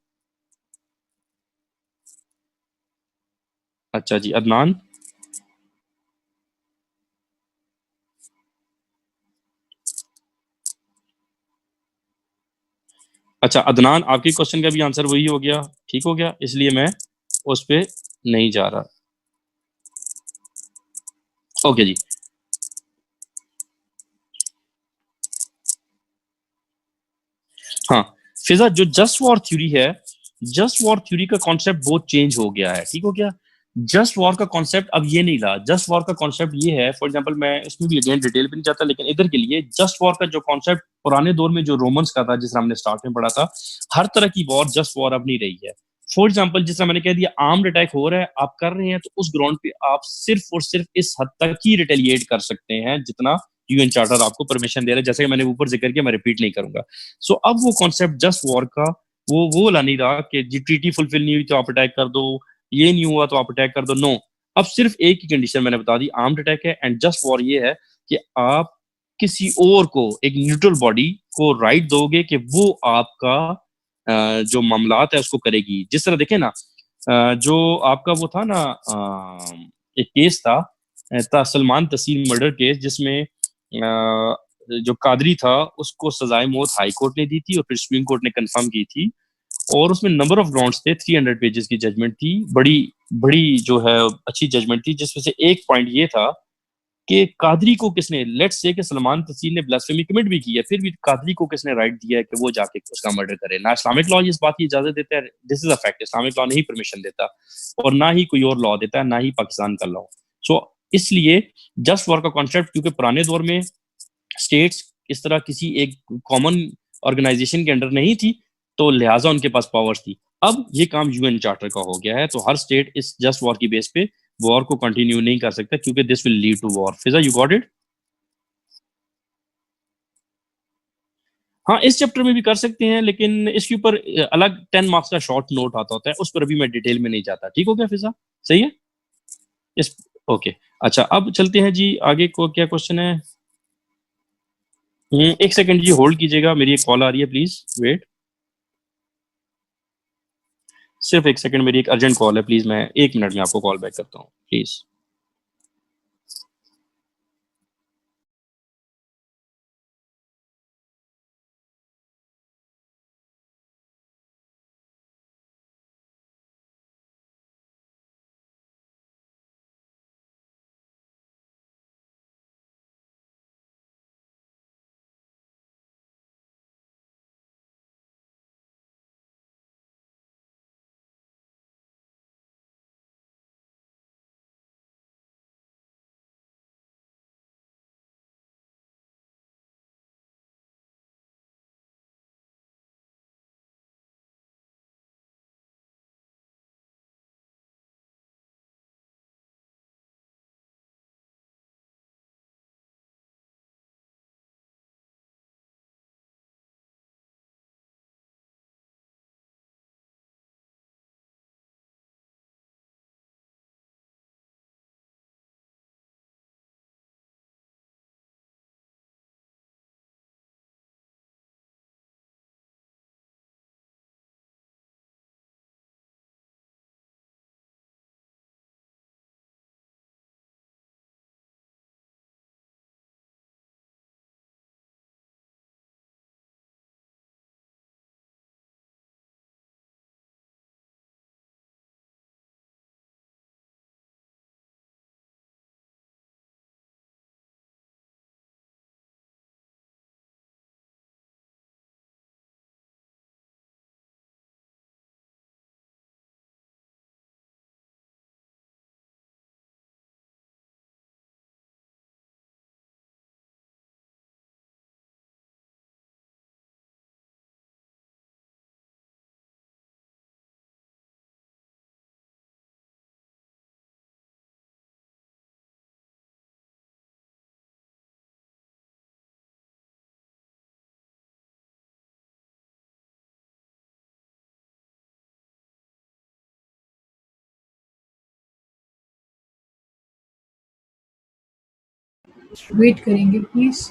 अच्छा जी, अदनान। अच्छा अदनान, आपके क्वेश्चन का भी आंसर वही हो गया, ठीक हो गया, इसलिए मैं उस पर नहीं जा रहा। ओके जी। हाँ, फिजा जो जस्ट वॉर थ्योरी है, जस्ट वॉर थ्योरी का कॉन्सेप्ट बहुत चेंज हो गया है। ठीक हो गया। जस्ट वॉर का कॉन्सेप्ट अब ये नहीं रहा। जस्ट वॉर का कॉन्सेप्ट ये है, फॉर एग्जांपल मैं इसमें भी अगेन डिटेल पे नहीं जाता, लेकिन इधर के लिए जस्ट वॉर का जो कॉन्सेप्ट पुराने दौर में जो रोमन्स का था, जिस तरह हमने स्टार्ट में पढ़ा था, हर तरह की वॉर जस्ट वॉर अब नहीं रही है। फॉर एग्जाम्पल, जिस तरह मैंने कह दिया आर्म्ड अटैक हो रहा है, आप कर रहे हैं, तो उस ग्राउंड पे आप सिर्फ और सिर्फ इस हद तक ही रिटेलिएट कर सकते हैं जितना यूएन चार्टर आपको परमिशन दे रहा है, जैसे कि मैंने ऊपर जिक्र किया, मैं रिपीट नहीं करूंगा। सो अब वो कॉन्सेप्ट जस्ट वॉर का वो ला नहीं रहा कि जी ट्रीटी फुलफिल नहीं हुई तो आप अटैक कर दो, ये नहीं हुआ तो आप अटैक कर दो। नो, अब सिर्फ एक ही कंडीशन मैंने बता दी, आर्म्ड अटैक है। एंड जस्ट वॉर ये है कि आप किसी और को, एक न्यूट्रल बॉडी को राइट दोगे कि वो आपका जो मामलात है उसको करेगी। जिस तरह देखें ना, जो आपका वो था ना, एक केस था सलमान तसीम मर्डर केस, जिसमें जो कादरी था उसको सजाए मौत हाई कोर्ट ने दी थी और फिर सुप्रीम कोर्ट ने कंफर्म की थी। और उसमें नंबर ऑफ ग्राउंड्स थे, 300 पेजेस की जजमेंट थी, बड़ी बड़ी जो है अच्छी जजमेंट थी, जिसमें से एक पॉइंट ये था कि कादरी को किसने, लेट्स से कि सलमान तसीर ने ब्लास्फेमी कमिट भी की है, फिर भी कादरी को किसने राइट दिया है कि वो जाके उसका मर्डर करे? ना इस्लामिक लॉ इस बात की इजाजत देता है, this is a fact, Islamic law नहीं परमिशन देता, और ना ही कोई और लॉ देता है, ना ही पाकिस्तान का लॉ। सो इसलिए जस्ट वॉर का कॉन्सेप्ट, क्योंकि पुराने दौर में स्टेट्स इस तरह किसी एक कॉमन ऑर्गेनाइजेशन के अंडर नहीं थी, तो लिहाजा उनके पास पावर्स थी। अब ये काम यूएन चार्टर का हो गया है, तो हर स्टेट इस जस्ट वॉर की बेस पे वॉर को कंटिन्यू नहीं कर सकता, क्योंकि this will lead to war. Fiza, you got it? हाँ, इस चैप्टर में भी कर सकते हैं, लेकिन इसके ऊपर अलग 10 मार्क्स का शॉर्ट नोट आता होता है, उस पर अभी मैं डिटेल में नहीं जाता। ठीक हो गया फिजा? सही है इस। ओके। अच्छा, अब चलते हैं जी आगे को, क्या क्वेश्चन है? एक सेकंड जी, होल्ड कीजिएगा, मेरी एक कॉल आ रही है, प्लीज वेट। सिर्फ एक सेकंड, मेरी एक अर्जेंट कॉल है, प्लीज मैं 1 मिनट में आपको कॉल बैक करता हूँ, प्लीज। वेट करेंगे प्लीज।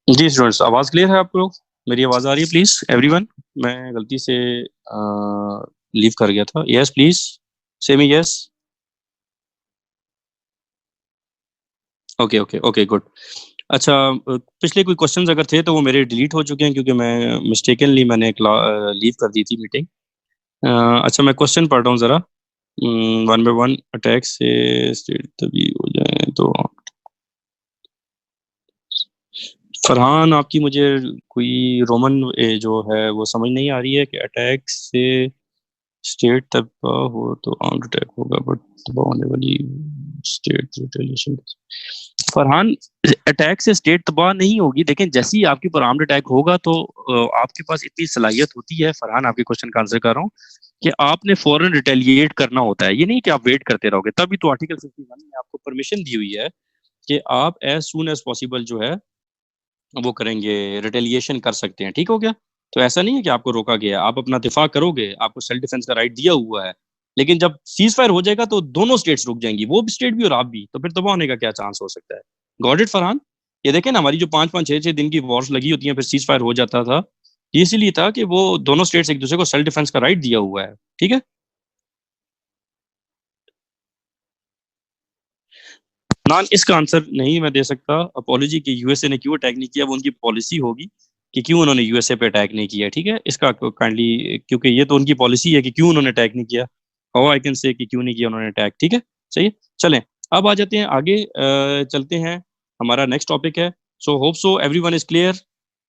जी स्टूडेंट्स, आवाज क्लियर है आपको? मेरी आवाज आ रही है प्लीज एवरीवन? मैं गलती से लीव कर गया था। यस प्लीज, से me yes. Okay okay okay, good. अच्छा, पिछले कोई क्वेश्चंस अगर थे तो वो मेरे डिलीट हो चुके हैं, क्योंकि मैं मिस्टेकनली मैंने लीव कर दी थी मीटिंग। अच्छा, मैं क्वेश्चन पढ़ रहा हूँ जरा। वन बाय वन अटैक से स्टेट तभी हो जाए तो फरहान, आपकी मुझे कोई रोमन जो है वो समझ नहीं आ रही है कि अटैक से स्टेट तबाह हो तो आर्म्ड अटैक होगा, बट तबाह होने वाली स्टेट रिटेलिएशन। फरहान, अटैक से स्टेट तबाह नहीं होगी, लेकिन जैसे ही आपके ऊपर आर्म्ड अटैक होगा तो आपके पास इतनी सलाहियत होती है। फरहान, आपके क्वेश्चन का आंसर कर रहा हूँ कि आपने फौरन रिटेलिएट करना होता है। ये नहीं कि आप वेट करते रहोगे, तभी तो आर्टिकल 51 ने आपको परमिशन दी हुई है कि आप एज सून एज पॉसिबल जो है वो करेंगे, रिटेलिएशन कर सकते हैं। ठीक हो गया? तो ऐसा नहीं है कि आपको रोका गया, आप अपना दिफा करोगे, आपको सेल्फ डिफेंस का राइट दिया हुआ है। लेकिन जब सीज फायर हो जाएगा तो दोनों स्टेट्स रुक जाएंगी, वो भी स्टेट भी और आप भी, तो फिर तबाह होने का क्या चांस हो सकता है? Got it Farhan? ये देखें ना, हमारी जो 5-5 6-6 दिन की वॉर्स लगी होती हैं, फिर सीज फायर हो जाता था, ये इसीलिए था कि वो दोनों स्टेट्स एक दूसरे को सेल्फ डिफेंस का राइट दिया हुआ है। ठीक है नान, इसका आंसर नहीं मैं दे सकता। अपोलॉजी कि यूएसए ने क्यों अटैक नहीं किया, वो उनकी पॉलिसी होगी कि क्यों उन्होंने यूएसए पे अटैक नहीं किया। ठीक है, इसका काइंडली, क्योंकि ये तो उनकी पॉलिसी है कि क्यों उन्होंने अटैक नहीं किया। हाउ आई कैन से कि क्यों नहीं किया उन्होंने अटैक। ठीक है, सही है। चलें, अब आ जाते हैं आगे, चलते हैं। हमारा नेक्स्ट टॉपिक है, so hope so everyone is clear.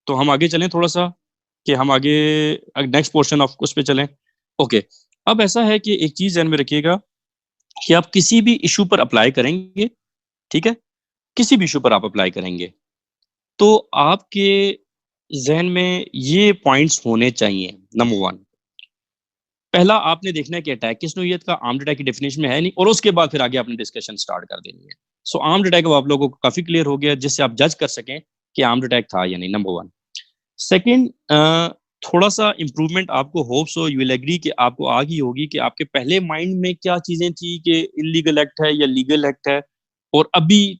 तो हम आगे चलें थोड़ा सा, कि हम आगे नेक्स्ट पोर्शन ऑफ उस पे चलें। ओके, अब ऐसा है कि एक चीज ध्यान में रखिएगा कि आप किसी भी इशू पर अप्लाई करेंगे, ठीक है, किसी भी इशू पर आप अप्लाई करेंगे, तो आपके जहन में ये पॉइंट्स होने चाहिए। नंबर वन, पहला आपने देखना है कि अटैक किस नौइयत का, आर्म्ड अटैक की डेफिनेशन में है नहीं, और उसके बाद फिर आगे आपने डिस्कशन स्टार्ट कर देनी है। सो आर्म्ड अटैक अब आप लोगों को काफी क्लियर हो गया, जिससे आप जज कर सकें कि आर्म्ड अटैक था या नहीं। Number one. सेकेंड, थोड़ा सा इंप्रूवमेंट आपको होप्स हो, यू विल एग्री कि आपको आ गई होगी कि आपके पहले माइंड में क्या चीजें थी कि इलीगल एक्ट है या लीगल एक्ट है, और अभी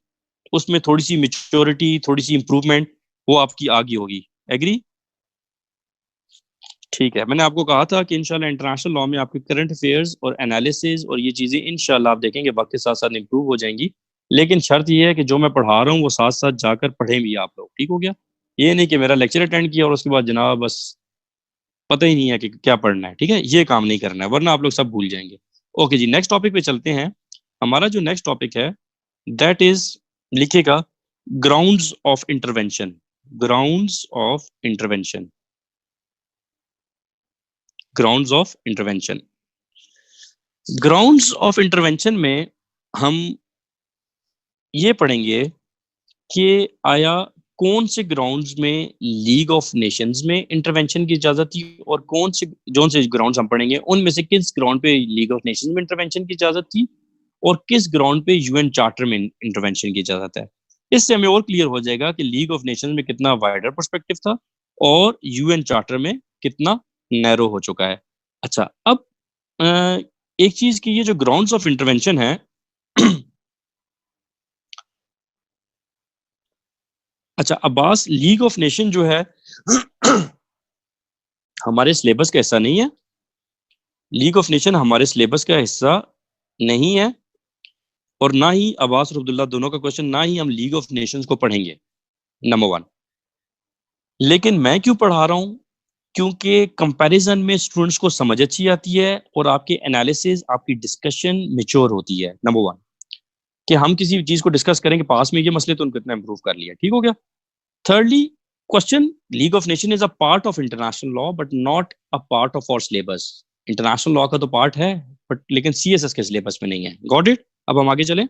उसमें थोड़ी सी मेच्योरिटी, थोड़ी सी इंप्रूवमेंट वो आपकी आ गई होगी। एग्री? ठीक है, मैंने आपको कहा था कि इंशाल्लाह इंटरनेशनल लॉ में आपके करंट अफेयर्स और एनालिसिस और ये चीज़ें इंशाल्लाह आप देखेंगे वक्त के साथ साथ इंप्रूव हो जाएंगी। लेकिन शर्त ये है कि जो मैं पढ़ा रहा हूँ वो साथ साथ जाकर पढ़ें भी आप लोग। ठीक हो गया? ये नहीं कि मेरा लेक्चर अटेंड किया और उसके बाद जनाब बस पता ही नहीं है कि क्या पढ़ना है। ठीक है, ये काम नहीं करना है, वरना आप लोग सब भूल जाएंगे। ओके जी, नेक्स्ट टॉपिक पे चलते हैं। हमारा जो नेक्स्ट टॉपिक है दैट इज, लिखिएगा, grounds of intervention. Grounds of intervention. Grounds of intervention. Grounds of intervention में हम ये पढ़ेंगे कि आया कौन से ग्राउंड्स में लीग ऑफ नेशंस में इंटरवेंशन की इजाजत थी, और कौन से जो से ग्राउंड्स हम पढ़ेंगे उनमें से किस ग्राउंड पे लीग ऑफ नेशंस में इंटरवेंशन की इजाजत थी, और किस ग्राउंड पे यूएन चार्टर में इंटरवेंशन की इजाजत है। इससे हमें और क्लियर हो जाएगा कि लीग ऑफ नेशंस में कितना वाइडर पर्सपेक्टिव था और यूएन चार्टर में कितना नैरो हो चुका है। अच्छा, अब अ, एक चीज की, ये जो ग्राउंड्स ऑफ इंटरवेंशन है अच्छा अब्बास, लीग ऑफ नेशन जो है हमारे सिलेबस का हिस्सा नहीं है। लीग ऑफ नेशन हमारे सिलेबस का हिस्सा नहीं है, और ना ही अब्बास और अब्दुल्ला दोनों का क्वेश्चन, ना ही हम लीग ऑफ नेशंस को पढ़ेंगे। Number one. लेकिन मैं क्यों पढ़ा रहा हूं? क्योंकि कंपैरिजन में स्टूडेंट्स को समझ अच्छी आती है और आपके एनालिसिस, आपकी डिस्कशन मेच्योर होती है। नंबर वन, कि हम किसी चीज को डिस्कस करेंगे, पास में ये मसले तो उनको इतना इंप्रूव कर लिया। ठीक हो गया? Thirdly, question, League of Nations is a part of international law but not a part of our syllabus. International law का तो पार्ट है, बट लेकिन सीएसएस के सिलेबस में नहीं है। Got it? अब हम आगे चलें।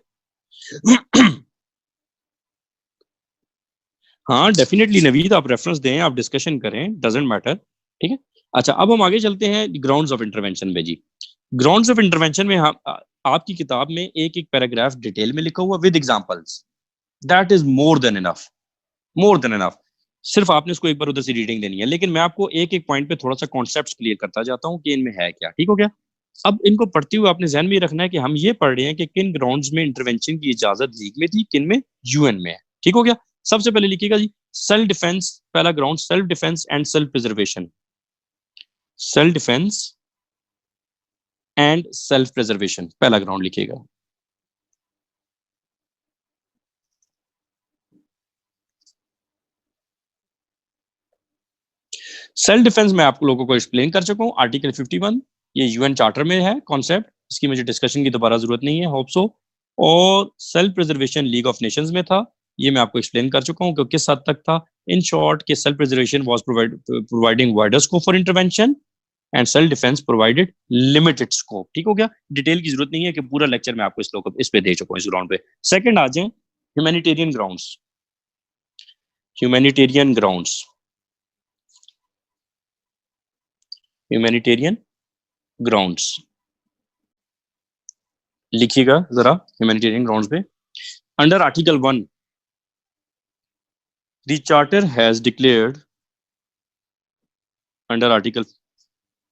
हाँ डेफिनेटली नवीद, आप रेफरेंस दें, आप डिस्कशन करें, डजेंट मैटर। ठीक है, अच्छा अब हम आगे चलते हैं ग्राउंड्स ऑफ इंटरवेंशन में जी। ग्राउंड्स ऑफ इंटरवेंशन में हम आपकी किताब में एक एक पैराग्राफ डिटेल में लिखा हुआ with examples. That is more than enough, more than enough. सिर्फ आपने इसको एक बार उधर से रीडिंग देनी है, लेकिन मैं आपको एक एक पॉइंट पे थोड़ा सा कॉन्सेप्ट क्लियर करता जाता हूँ कि इनमें है क्या। ठीक हो गया? अब इनको पढ़ते हुए आपने ध्यान में रखना है कि हम ये पढ़ रहे हैं कि किन ग्राउंड्स में इंटरवेंशन की इजाजत लीग में थी, किन में यूएन में है। ठीक हो गया? सबसे पहले लिखिएगा जी, सेल्फ डिफेंस। पहला ground self defence and self preservation. Self defence and self preservation, पहला ग्राउंड लिखिएगा। सेल्फ डिफेंस मैं आप लोगों को एक्सप्लेन कर चुका हूँ, आर्टिकल 51, ये यूएन चार्टर में है कॉन्सेप्ट, इसकी मुझे डिस्कशन की दोबारा जरूरत नहीं है, होप सो। और self preservation league of Nations में था, ये मैं आपको एक्सप्लेन कर चुका हूँ कि किस हद तक था। इन शॉर्ट के self preservation was providing wider scope for intervention and self defence provided limited scope. ठीक हो गया, डिटेल की जरूरत नहीं है कि पूरा लेक्चर मैं आपको इस पे दे चुका हूँ, इस ग्राउंड पे। सेकंड आ जाए humanitarian grounds. Humanitarian grounds, humanitarian grounds लिखिएगा जरा ह्यूमैनिटेरियन ग्राउंड्स पे। Under article 1 the charter has declared, under article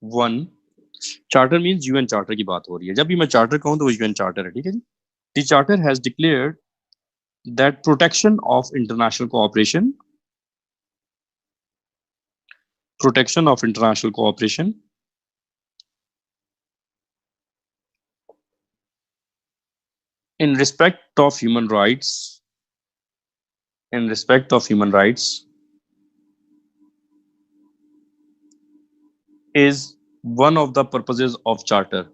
1 charter means UN charter की बात हो रही है। जब भी मैं चार्टर कहूं तो वो यूएन चार्टर है, ठीक है जी। The charter has declared that protection of international cooperation, protection of international cooperation in respect of human rights, in respect of human rights is one of the purposes of charter,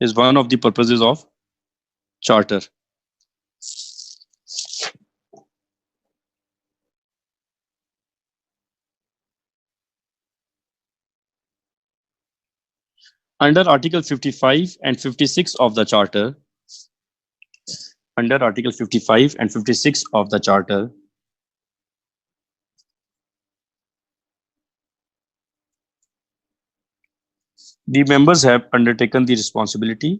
is one of the purposes of charter. Under article 55 and 56 of the charter, under article 55 and 56 of the charter, the members have undertaken the responsibility,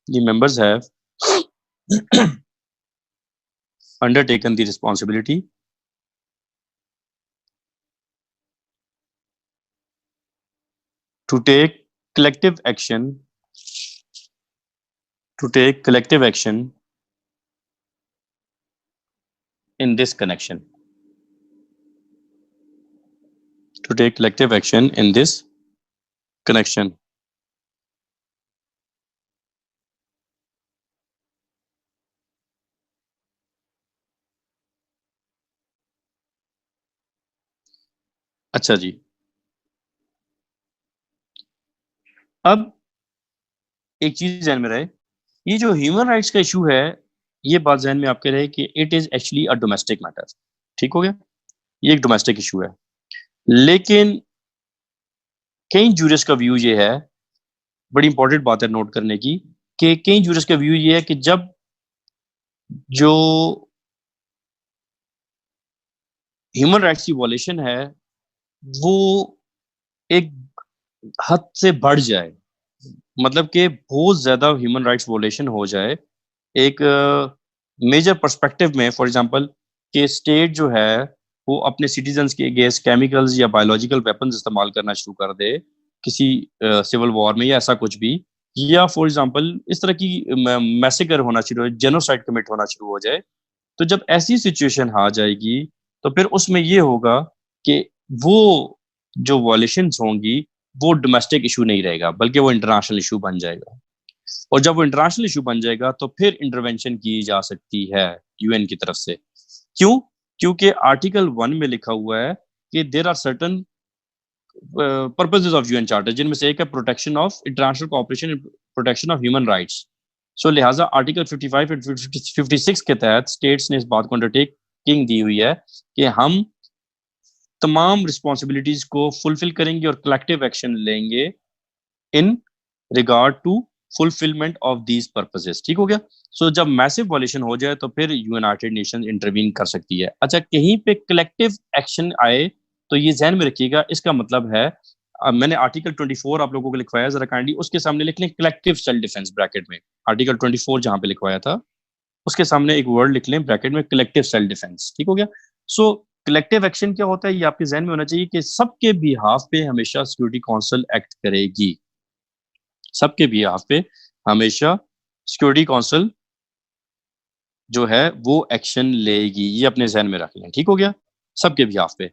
the members have undertaken the responsibility to take collective action, to take collective action in this connection, to take collective action in this connection. अच्छा जी, अब एक चीज ध्यान में रहे, ये जो human rights का इशू है, ये बात ध्यान में आपके रहे कि it is actually a domestic matter. ठीक हो गया, ये एक डोमेस्टिक इशू है। लेकिन कई जूरिस्ट का व्यू ये है, बड़ी इंपॉर्टेंट बात है नोट करने की, कि कई जूरिस्ट का व्यू ये है कि जब जो ह्यूमन राइट्स की वॉलेशन है वो एक हद से बढ़ जाए, मतलब कि बहुत ज्यादा ह्यूमन राइट्स वॉलेशन हो जाए एक मेजर पर्सपेक्टिव में, फॉर एग्जांपल कि स्टेट जो है वो अपने सिटीजन्स के अगेंस्ट केमिकल्स या बायोलॉजिकल वेपन्स इस्तेमाल करना शुरू कर दे किसी सिविल वॉर में या ऐसा कुछ भी, या फॉर एग्जांपल इस तरह की मैसेकर होना शुरू हो, जेनोसाइड कमिट होना शुरू हो जाए, तो जब ऐसी सिचुएशन आ जाएगी तो फिर उसमें ये होगा कि वो जो वॉलेशंस होंगी वो डोमेस्टिक इशू नहीं रहेगा बल्कि वो इंटरनेशनल इशू बन जाएगा। और जब वो इंटरनेशनल इशू बन जाएगा तो फिर इंटरवेंशन की जा सकती है यूएन की तरफ से। क्यों? क्योंकि आर्टिकल 1 में लिखा हुआ है कि there are certain purposes of UN charter, जिनमें से एक है protection of international cooperation and protection of human rights. So लिहाजा आर्टिकल 55 एंड 56 के तहत स्टेट्स ने इस बात को अंडरटेकिंग दी हुई है कि हम तमाम रिस्पॉन्सिबिलिटीज को फुलफिल करेंगे और कलेक्टिव एक्शन लेंगे in regard to fulfilment of these purposes. ठीक हो गया। सो जब मैसिव वॉल्यूशन हो जाए तो फिर यूनाइटेड नेशन इंटरवीन कर सकती है। अच्छा, कहीं पे कलेक्टिव एक्शन आए तो ये ध्यान में रखिएगा, इसका मतलब है मैंने आर्टिकल 24 आप लोगों को लिखवाया, जरा काइंडली उसके सामने लिख लें कलेक्टिव सेल्फ डिफेंस ब्रैकेट में। आर्टिकल 24 जहां पे लिखवाया था उसके सामने एक वर्ड लिख लें ब्रैकेट में, कलेक्टिव सेल्फ डिफेंस। ठीक हो गया। सो कलेक्टिव एक्शन क्या होता है ये आपके जहन में होना चाहिए कि सबके बिहाफ पे हमेशा सिक्योरिटी काउंसिल एक्ट करेगी, सबके बिहाफ पे हमेशा सिक्योरिटी काउंसिल जो है वो एक्शन लेगी, ये अपने जहन में रख लें। ठीक हो गया, सबके बिहाफ पे।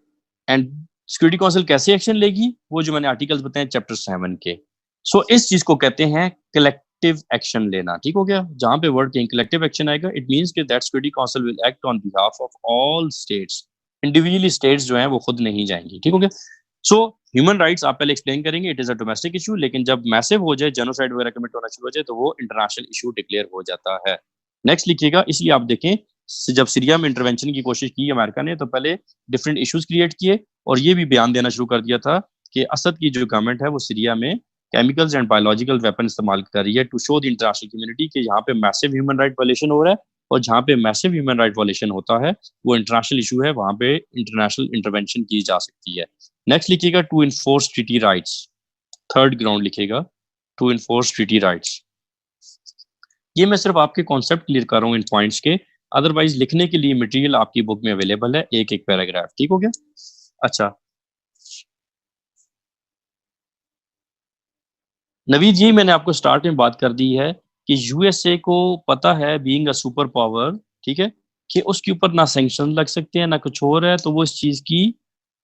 एंड सिक्योरिटी काउंसिल कैसे एक्शन लेगी, वो जो मैंने आर्टिकल्स बताए चैप्टर 7 के। सो इस चीज को कहते हैं कलेक्टिव एक्शन लेना। ठीक हो गया, जहां पे वर्ड कहीं कलेक्टिव एक्शन आएगा इट मींस कि that security council will act on behalf of all states, individually states जो हैं वो खुद नहीं जाएंगी। ठीक हो गया। सो ह्यूमन राइट्स आप पहले एक्सप्लेन करेंगे, it is a domestic issue, लेकिन जब मैसिव हो जाए, जेनोसाइड वगैरह कमिट होना शुरू हो जाए, तो वो इंटरनेशनल इशू डिक्लेयर हो जाता है। नेक्स्ट लिखिएगा, इसलिए आप देखें जब सीरिया में इंटरवेंशन की कोशिश की अमेरिका ने, तो पहले डिफरेंट इश्यूज क्रिएट किए और ये भी बयान देना शुरू कर दिया था कि असद की जो गवर्नमेंट है वो सीरिया में केमिकल्स एंड बायोलॉजिकल वेपन इस्तेमाल कर रही है to show the international community कि यहाँ पे मैसिव ह्यूमन राइट वायलेशन हो रहा है, और जहाँ पे मैसिव ह्यूमन राइट वायलेशन होता है वो इंटरनेशनल इशू है, वहां पे इंटरनेशनल इंटरवेंशन की जा सकती है। नेक्स्ट लिखिएगा, to enforce treaty rights, third ground लिखिएगा, टू इन्फोर्स ट्रीटी राइट्स। ये मैं सिर्फ आपके कॉन्सेप्ट क्लियर कर रहा हूँ इन पॉइंट्स के, अदरवाइज लिखने के लिए मटेरियल आपकी बुक में अवेलेबल है, एक एक पैराग्राफ, ठीक हो गया। अच्छा नवीद जी, मैंने आपको स्टार्ट में बात कर दी है कि यूएसए को पता है, बीइंग अ सुपर पावर, ठीक है, कि उसके ऊपर ना सैंक्शन लग सकते हैं ना कुछ और है, तो वो इस चीज की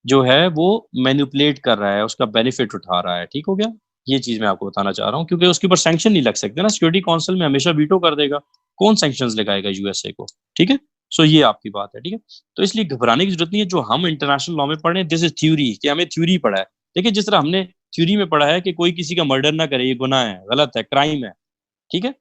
जो है वो मैनिपुलेट कर रहा है, उसका बेनिफिट उठा रहा है, ठीक हो गया। ये चीज मैं आपको बताना चाह रहा हूँ, क्योंकि उसके ऊपर सैंक्शन नहीं लग सकते ना, सिक्योरिटी काउंसिल में हमेशा वीटो कर देगा, कौन सैंक्शंस लगाएगा यूएसए को, ठीक है। सो ये आपकी बात है, ठीक है। तो इसलिए घबराने की जरूरत नहीं है, जो हम इंटरनेशनल लॉ में पढ़े दिस इज थ्योरी, कि हमें थ्योरी पढ़ा है। देखिए जिस तरह हमने थ्योरी में पढ़ा है कि कोई किसी का मर्डर ना करे, ये गुनाह है, गलत है, क्राइम है, ठीक है।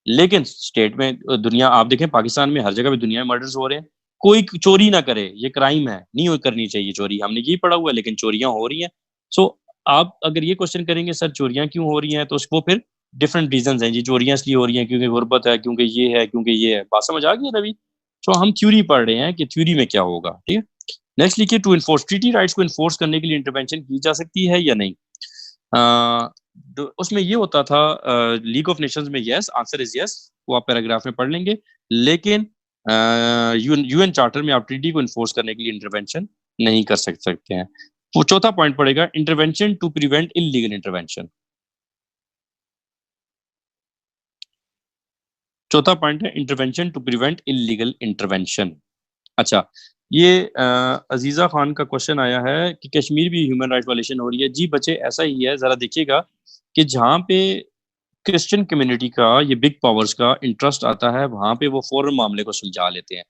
लेकिन स्टेट में दुनिया आप देखें, पाकिस्तान में हर जगह पे दुनिया में मर्डर्स हो रहे हैं, कोई चोरी ना करे ये क्राइम है, नहीं करनी चाहिए चोरी, हमने यही पढ़ा हुआ है, लेकिन चोरियां हो रही हैं। सो आप अगर ये क्वेश्चन करेंगे सर चोरियां क्यों हो रही हैं, तो उसको फिर डिफरेंट रीजन हैं जी, चोरियां इसलिए हो रही हैं क्योंकि गुर्बत है, क्योंकि ये है, क्योंकि ये है, बात समझ आ गई है रवि। सो हम थ्योरी पढ़ रहे हैं कि थ्योरी में क्या होगा, ठीक है। नेक्स्ट लिखिए, टू इन्फोर्स ट्रीटी राइट्स को इन्फोर्स करने के लिए इंटरवेंशन की जा सकती है या नहीं। उसमें ये होता था लीग ऑफ नेशंस में, यस आंसर इज यस, वो आप पैराग्राफ में पढ़ लेंगे, लेकिन यूएन चार्टर में आप ट्रीटी को इन्फोर्स करने के लिए इंटरवेंशन नहीं कर सकते हैं। वो चौथा पॉइंट पड़ेगा, intervention to prevent illegal intervention. चौथा पॉइंट है intervention to prevent illegal intervention. अच्छा, ये अजीजा खान का क्वेश्चन आया है कि कश्मीर भी ह्यूमन राइट वायलेशन हो रही है। जी बच्चे ऐसा ही है, जरा देखिएगा कि जहाँ पे क्रिश्चियन कम्युनिटी का, ये बिग पावर्स का इंटरेस्ट आता है, वहां पे वो फौरन मामले को सुलझा लेते हैं,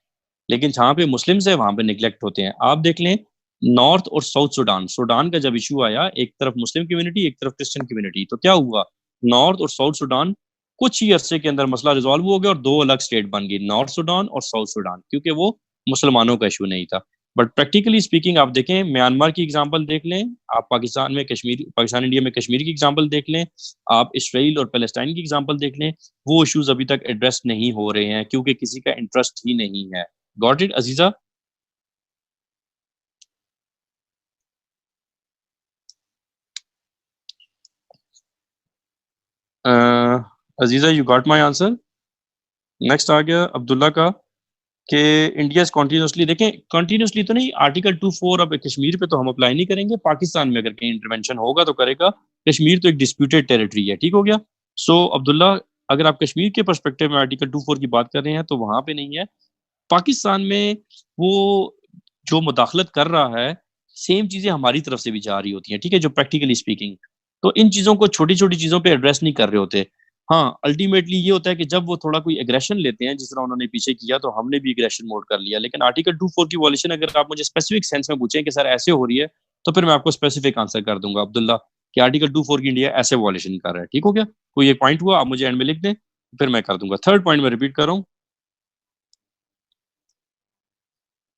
लेकिन जहाँ पे मुस्लिम्स है वहां पे निगलेक्ट होते हैं। आप देख लें नॉर्थ और साउथ सूडान, सूडान का जब इशू आया, एक तरफ मुस्लिम कम्युनिटी एक तरफ क्रिश्चियन कम्युनिटी, तो क्या हुआ, नॉर्थ और साउथ सूडान कुछ ही अरसे के अंदर मसला रिजॉल्व हो गया और दो अलग स्टेट बन गई, नॉर्थ सूडान और साउथ सूडान, क्योंकि वो मुसलमानों का इशू नहीं था। बट प्रैक्टिकली स्पीकिंग आप देखें, म्यांमार की एग्जांपल देख लें, आप पाकिस्तान में कश्मीर, पाकिस्तान इंडिया में कश्मीर की एग्जांपल देख लें, आप इसराइल और पैलेस्टाइन की एग्जांपल देख लें, वो इश्यूज अभी तक एड्रेस नहीं हो रहे हैं क्योंकि किसी का इंटरेस्ट ही नहीं है। Got it Aziza? Aziza you got my answer. Next आ गया अब्दुल्ला का कि इंडिया कॉन्टिन्यूसली, देखें कॉन्टिन्यूसली तो नहीं, आर्टिकल 24 अब कश्मीर पे तो हम अप्लाई नहीं करेंगे, पाकिस्तान में अगर कहीं इंटरवेंशन होगा तो करेगा, कश्मीर तो एक डिस्प्यूटेड टेरिटरी है, ठीक हो गया। सो अब्दुल्ला, अगर आप कश्मीर के पर्सपेक्टिव में आर्टिकल 24 की बात कर रहे हैं तो वहां पे नहीं है। पाकिस्तान में वो जो मुदाखलत कर रहा है, सेम चीजें हमारी तरफ से भी जा रही होती हैं, ठीक है, जो प्रैक्टिकली स्पीकिंग, तो इन चीजों को छोटी छोटी चीजों पे एड्रेस नहीं कर रहे होते। हाँ, अल्टीमेटली ये होता है कि जब वो थोड़ा कोई एग्रेशन लेते हैं, जिस तरह उन्होंने पीछे किया, तो हमने भी एग्रेशन मोड कर लिया। लेकिन आर्टिकल 24 की वॉल्यूशन अगर आप मुझे स्पेसिफिक सेंस में पूछें कि सर ऐसे हो रही है, तो फिर मैं आपको स्पेसिफिक आंसर कर दूंगा अब्दुल्ला, कि आर्टिकल 24 की इंडिया ऐसे वॉल्यूशन कर रहा है, ठीक हो गया। कोई एक पॉइंट हुआ, आप मुझे एंड में लिख दें, फिर मैं कर दूंगा। थर्ड पॉइंट में रिपीट कर रहा हूँ,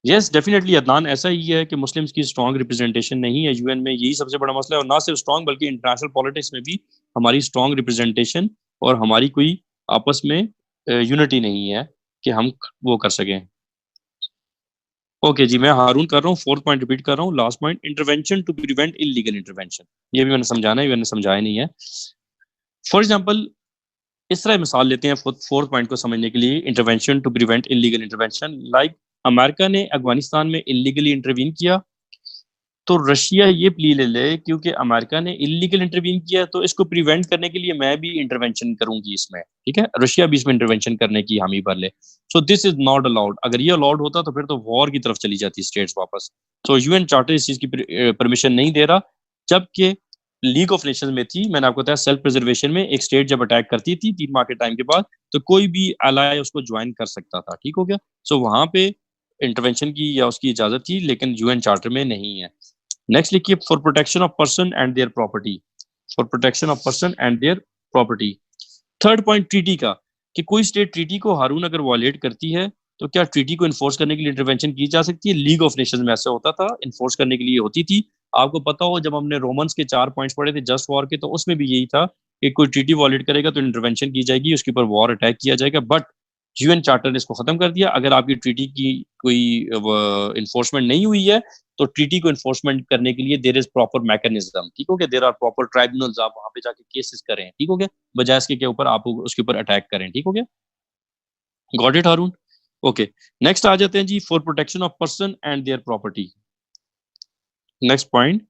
यस डेफिनेटली अदनान, ऐसा ही है कि मुस्लिम्स की स्ट्रॉन्ग रिप्रेजेंटेशन नहीं है यूएन में, यही सबसे बड़ा मसला है, और ना सिर्फ स्ट्रॉन्ग बल्कि इंटरनेशनल पॉलिटिक्स में भी हमारी स्ट्रॉन्ग रिप्रेजेंटेशन और हमारी कोई आपस में यूनिटी नहीं है कि हम वो कर सकें। ओके जी, मैं हारून कर रहा हूँ, फोर्थ पॉइंट रिपीट कर रहा हूँ, last point, intervention to prevent illegal intervention. ये भी मैंने समझाना है, ये मैंने समझाया नहीं है। फॉर एग्जाम्पल, इस तरह मिसाल लेते हैं फोर्थ पॉइंट को समझने के लिए, intervention to prevent illegal intervention, like America ने अफगानिस्तान में इलीगली इंटरवीन किया, तो रशिया ये प्ली ले ले क्योंकि अमेरिका ने इलीगल इंटरवीन किया, तो इसको प्रिवेंट करने के लिए मैं भी इंटरवेंशन करूंगी इसमें, ठीक है, रशिया भी इसमें इंटरवेंशन करने की हामी भर ले। So this is not allowed, अगर ये अलाउड होता तो फिर तो वॉर की तरफ चली जाती स्टेट्स वापस। तो यूएन चार्टर इस चीज की परमिशन नहीं दे रहा, जबकि लीग ऑफ नेशंस में थी, मैंने आपको बताया सेल्फ प्रिजर्वेशन में, एक स्टेट जब अटैक करती थी 3 माह के टाइम के बाद, तो कोई भी अलाय उसको ज्वाइन कर सकता था, ठीक हो गया। सो वहां पे इंटरवेंशन की या उसकी इजाजत थी, लेकिन यूएन चार्टर में नहीं है। नेक्स्ट लिखिए for protection of person and their property, for protection of person and their property. Third point treaty का, कि कोई स्टेट ट्रीटी को हारून अगर वॉलेट करती है तो क्या ट्रीटी को इन्फोर्स करने के लिए इंटरवेंशन की जा सकती है? लीग ऑफ नेशंस में ऐसा होता था, इन्फोर्स करने के लिए होती थी। आपको पता हो जब हमने रोमन्स के 4 पॉइंट्स पढ़े थे जस्ट वॉर के, तो उसमें भी यही था कि कोई ट्रीटी वॉलेट करेगा तो इंटरवेंशन की जाएगी, उसके ऊपर वॉर अटैक किया जाएगा। बट यूएन चार्टर ने इसको खत्म कर दिया। अगर आपकी ट्रीटी की कोई इन्फोर्समेंट नहीं हुई है तो ट्रीटी को इन्फोर्समेंट करने के लिए देर इज प्रॉपर मैकेनिज्म, ठीक हो गया, देर आर प्रॉपर ट्राइब्यूनल्स, आप वहां पे जाके केसेस करें, ठीक हो गया, बजाय इसके के ऊपर आप उसके ऊपर अटैक करें, ठीक हो गया। Got it Haroon? Okay, next आ जाते हैं जी, for protection of person and their property. Next point,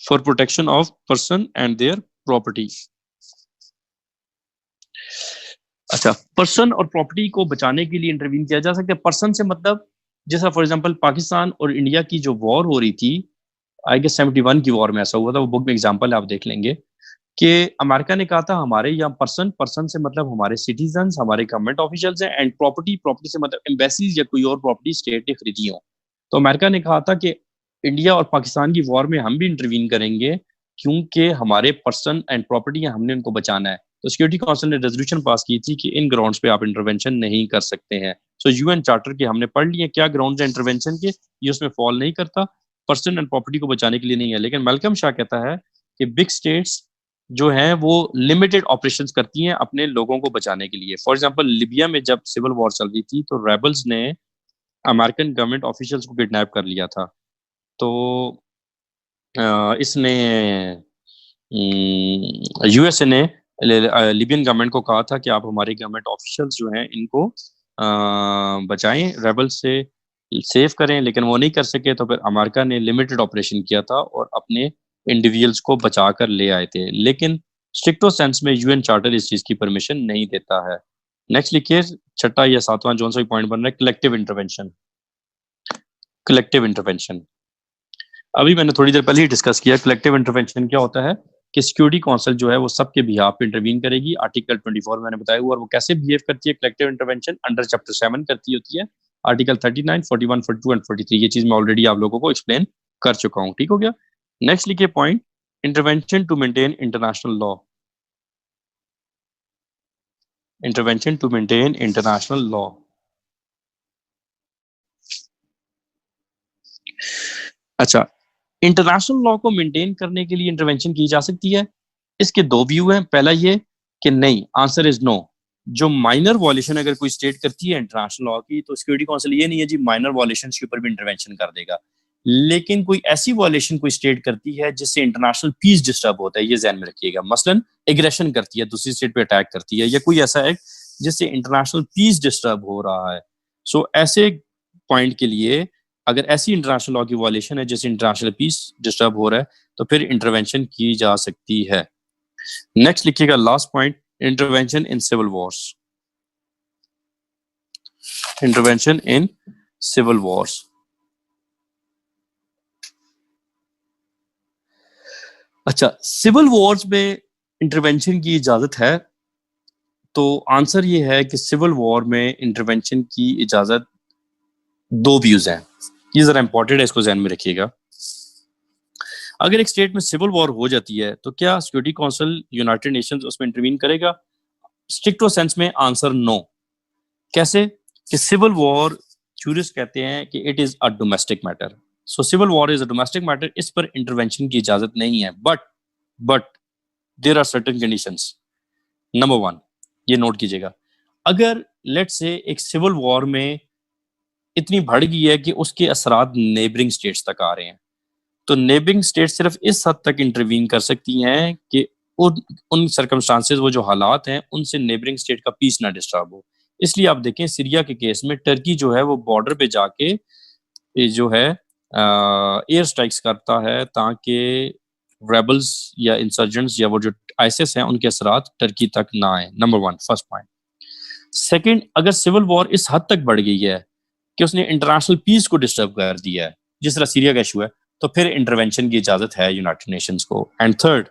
for protection of person and their property. अच्छा, पर्सन और प्रॉपर्टी को बचाने के लिए इंटरवीन किया जा सकता है। पर्सन से मतलब जैसा फॉर एग्जांपल पाकिस्तान और इंडिया की जो वॉर हो रही थी, आई गेस 71 की वॉर में ऐसा हुआ था, वो बुक में एग्जांपल है, आप देख लेंगे कि अमेरिका ने कहा था हमारे यहाँ पर्सन, पर्सन से मतलब हमारे सिटीजन, हमारे गवर्नमेंट ऑफिशियल्स हैं, एंड प्रॉपर्टी, प्रॉपर्टी से मतलब एम्बेसीज या कोई और प्रॉपर्टी स्टेट ने खरीदी हो। तो अमेरिका ने कहा था कि इंडिया और पाकिस्तान की वॉर में हम भी इंटरवीन करेंगे क्योंकि हमारे पर्सन एंड प्रॉपर्टी है, हमने उनको बचाना है। तो सिक्योरिटी काउंसिल ने रेजोल्यूशन पास की थी कि इन ग्राउंड्स पे आप इंटरवेंशन नहीं कर सकते हैं। सो यूएन चार्टर के हमने पढ़ लिए क्या ग्राउंड्स हैं इंटरवेंशन के, ये उसमें फॉल नहीं करता, पर्सन एंड प्रॉपर्टी को बचाने के लिए नहीं है। लेकिन मेलकम शाह कहता है कि बिग स्टेट्स जो हैं वो लिमिटेड ऑपरेशंस करती हैं अपने लोगों को बचाने के लिए। फॉर एग्जांपल लिबिया में जब सिविल वॉर चल रही थी तो रेबल्स ने अमेरिकन गवर्नमेंट ऑफिशियल्स को किडनैप कर लिया था। तो इसने यूएसए ने लिबियन गवर्नमेंट को कहा था कि आप हमारे गवर्नमेंट ऑफिशियल्स जो हैं इनको बचाएं, रेबल से सेव करें, लेकिन वो नहीं कर सके। तो फिर अमेरिका ने लिमिटेड ऑपरेशन किया था और अपने इंडिविजुअल्स को बचा कर ले आए थे। लेकिन स्ट्रिक्टो सेंस में यूएन चार्टर इस चीज की परमिशन नहीं देता है। नेक्स्ट लिखिए, छठा या सातवां जोन सा पॉइंट बन रहा है, कलेक्टिव इंटरवेंशन। कलेक्टिव इंटरवेंशन अभी मैंने थोड़ी देर पहले ही डिस्कस किया। कलेक्टिव इंटरवेंशन क्या होता है कि सिक्योरिटी काउंसिल जो है वो सबके बिहाफ पे इंटरवीन करेगी। आर्टिकल 24 मैंने बताया हुआ, और वो कैसे बिहेव करती है कलेक्टिव इंटरवेंशन, अंडर चैप्टर 7 करती होती है। आर्टिकल 39, 41, 42 एंड 43, ये चीज मैं ऑलरेडी आप लोगों को एक्सप्लेन कर चुका हूँ, ठीक हो गया। नेक्स्ट लिखिए point, intervention to maintain international law. Intervention to maintain international law. अच्छा, इंटरनेशनल लॉ को मेंटेन करने के लिए इंटरवेंशन की जा सकती है। इसके दो व्यू हैं। पहला ये कि नहीं, आंसर इज नो। जो माइनर वॉलेशन अगर कोई स्टेट करती है इंटरनेशनल लॉ की, तो सिक्योरिटी काउंसिल ये नहीं है जी माइनर वॉलेशन के ऊपर भी इंटरवेंशन कर देगा। लेकिन कोई ऐसी वॉलेशन कोई स्टेट करती है जिससे इंटरनेशनल पीस डिस्टर्ब होता है, ये ध्यान में रखिएगा। मसलन एग्रेशन करती है, दूसरी स्टेट पे अटैक करती है, या कोई ऐसा एक्ट जिससे इंटरनेशनल पीस डिस्टर्ब हो रहा है। सो ऐसे पॉइंट के लिए अगर ऐसी इंटरनेशनल लॉ की वॉलेशन है जिससे इंटरनेशनल पीस डिस्टर्ब हो रहा है तो फिर इंटरवेंशन की जा सकती है। नेक्स्ट लिखिएगा last point, intervention in civil wars. Intervention in civil wars. अच्छा, सिविल वॉर्स में इंटरवेंशन की इजाजत है? तो आंसर ये है कि सिविल वॉर में इंटरवेंशन की इजाजत दो व्यूज हैं। ये जरा इंपॉर्टेंट है, इसको ध्यान में रखिएगा। अगर एक स्टेट में सिविल वॉर हो जाती है तो क्या सिक्योरिटी काउंसिल यूनाइटेड नेशंस उसमें इंटरवीन करेगा? स्ट्रिक्टो सेंस में आंसर नो। कैसे कि सिविल वॉर जूरिस्ट कहते हैं कि it is a domestic matter. So civil war is a domestic matter, इस पर इंटरवेंशन की इजाजत नहीं है। But there are certain conditions. Number 1, ये नोट कीजिएगा, अगर लेट से एक सिविल वॉर में इतनी बढ़ गई है कि उसके असरात नेबरिंग स्टेट्स तक आ रहे हैं, तो नेबरिंग स्टेट सिर्फ इस हद तक इंटरवीन कर सकती हैं कि उन सर्कमस्टांसेस, वो जो हालात हैं, उनसे नेबरिंग स्टेट का पीस ना डिस्टर्ब हो। इसलिए आप देखें सीरिया के केस में टर्की जो है वो बॉर्डर पे जाके जो है एयर स्ट्राइक्स करता है ताकि रेबल्स या इंसर्जेंट्स या वो जो आईएसएस हैं उनके असरात टर्की तक ना आए। Number 1, first point. सेकंड, अगर सिविल वॉर इस हद तक बढ़ गई है कि उसने इंटरनेशनल पीस को डिस्टर्ब कर दिया है, जिस तरह सीरिया का इशू है, तो फिर इंटरवेंशन की इजाजत है यूनाइटेड नेशंस को। And third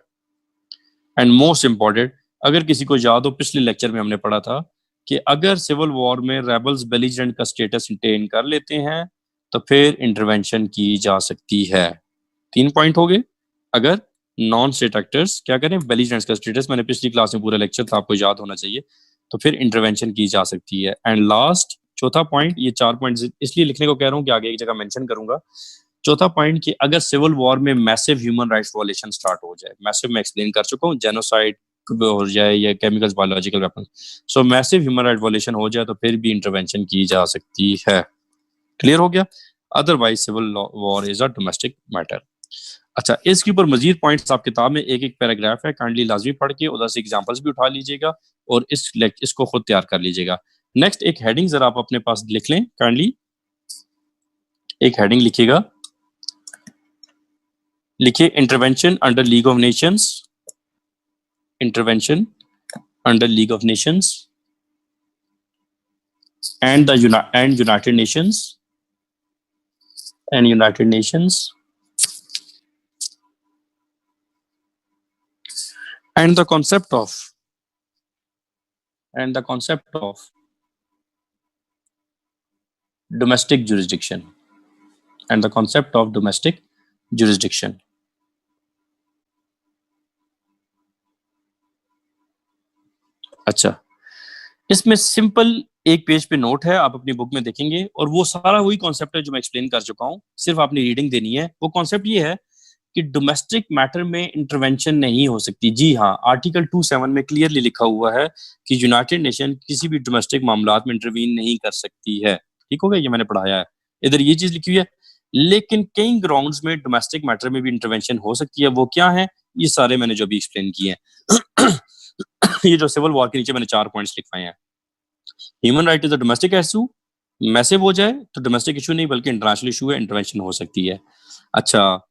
and most important, अगर किसी को याद हो पिछले लेक्चर में हमने पढ़ा था कि अगर सिविल वॉर में रेबल्स बेलिजेंट का स्टेटस इंटेन कर लेते हैं तो फिर इंटरवेंशन की जा सकती है। 3 पॉइंट हो गए। अगर नॉन स्टेट एक्टर्स क्या करें, बेलिजेंट्स का स्टेटस, मैंने पिछली क्लास में पूरा लेक्चर था, आपको याद होना चाहिए, तो फिर इंटरवेंशन की जा सकती है। एंड लास्ट चौथा पॉइंट, ये 4 पॉइंट इसलिए लिखने को कह रहा हूँ कि आगे एक जगह मेंशन करूंगा। चौथा पॉइंट कि अगर सिविल वॉर में massive human rights violation start हो जाए, मैसिव मैं एक्सप्लेन कर चुका हूँ, जेनोसाइड हो जाए या केमिकल्स बायोलॉजिकल वेपन, सो मैसिव ह्यूमन राइट वायलेशन हो जाए तो फिर भी इंटरवेंशन की जा सकती है। क्लियर हो गया? Otherwise civil war is a domestic matter. अच्छा, इसके ऊपर मजीद पॉइंट्स आप किताब में एक एक पैराग्राफ है, काइंडली लाजमी पढ़ के उधर से एग्जांपल्स भी उठा लीजिएगा और इसको खुद तैयार कर लीजिएगा। नेक्स्ट एक हेडिंग जरा आप अपने पास लिख लें, काइंडली एक हेडिंग लिखिएगा, लिखिए intervention under league of Nations, intervention under league of Nations and United Nations and the concept of domestic jurisdiction and the concept of domestic jurisdiction। अच्छा, इसमें सिंपल एक पेज पे नोट है, आप अपनी बुक में देखेंगे, और वो सारा वही कॉन्सेप्ट है जो मैं एक्सप्लेन कर चुका हूं, सिर्फ आपने रीडिंग देनी है। वो कॉन्सेप्ट ये है कि डोमेस्टिक मैटर में इंटरवेंशन नहीं हो सकती। जी हाँ, आर्टिकल 27 में क्लियरली लिखा हुआ है कि यूनाइटेड नेशन किसी भी डोमेस्टिक मामलात में इंटरवीन नहीं कर सकती है। ठीक हो गया? ये मैंने पढ़ाया है, इधर ये चीज लिखी हुई है। लेकिन कई ग्राउंड्स में डोमेस्टिक मैटर में भी इंटरवेंशन हो सकती है। वो क्या है? ये सारे मैंने जो भी एक्सप्लेन किए हैं। ये जो सिविल वॉर के नीचे मैंने 4 पॉइंट्स लिखवाए हैं। Human right is a domestic issue, massive हो जाए तो डोमेस्टिक इशू नहीं बल्कि इंटरनेशनल इशू है, इंटरवेंशन हो सकती है। अच्छा,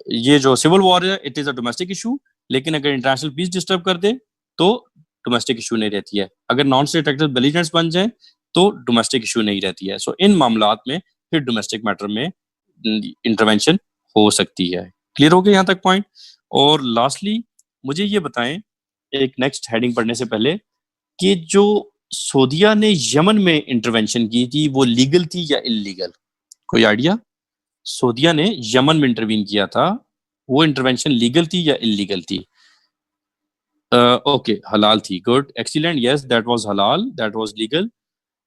ये जो सिविल वॉर है it is a domestic issue, लेकिन अगर इंटरनेशनल पीस डिस्टर्ब कर दे तो डोमेस्टिक इशू नहीं रहती है। अगर नॉन स्टेट एक्टर्स बेलिजेंट्स बन जाए तो डोमेस्टिक इशू नहीं रहती है। सो इन मामलात में फिर डोमेस्टिक मैटर में इंटरवेंशन हो सकती है। क्लियर हो गया यहाँ तक पॉइंट? और लास्टली मुझे ये बताएं, एक नेक्स्ट हेडिंग पढ़ने से पहले, कि जो सऊदीया ने यमन में इंटरवेंशन की थी वो लीगल थी या इलीगल? कोई आइडिया? सऊदीया ने यमन में इंटरवीन किया था, वो इंटरवेंशन लीगल थी या इलीगल थी? ओके, हलाल थी। Good, excellent, yes that was हलाल, दैट वाज लीगल।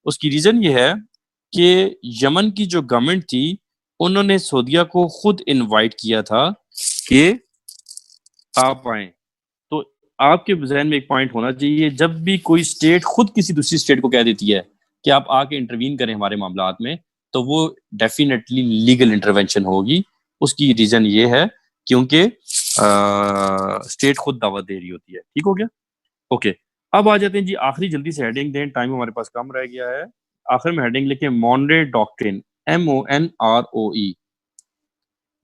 उसकी रीजन ये है कि यमन की जो गवर्नमेंट थी उन्होंने सऊदीया को खुद इनवाइट किया था कि आप आए। तो आपके जहन में एक पॉइंट होना चाहिए, जब भी कोई स्टेट खुद किसी दूसरी स्टेट को कह देती है कि आप आके इंटरवीन करें हमारे मामलात में, तो वो डेफिनेटली लीगल इंटरवेंशन होगी। उसकी रीजन ये है क्योंकि स्टेट खुद दावत दे रही होती है। ठीक हो गया? ओके, अब आ जाते हैं जी आखिरी, जल्दी से हेडिंग दें, टाइम हमारे पास कम रह गया है। आखिर में हेडिंग लिखे मॉनरे डॉक्ट्रिन, MONROE।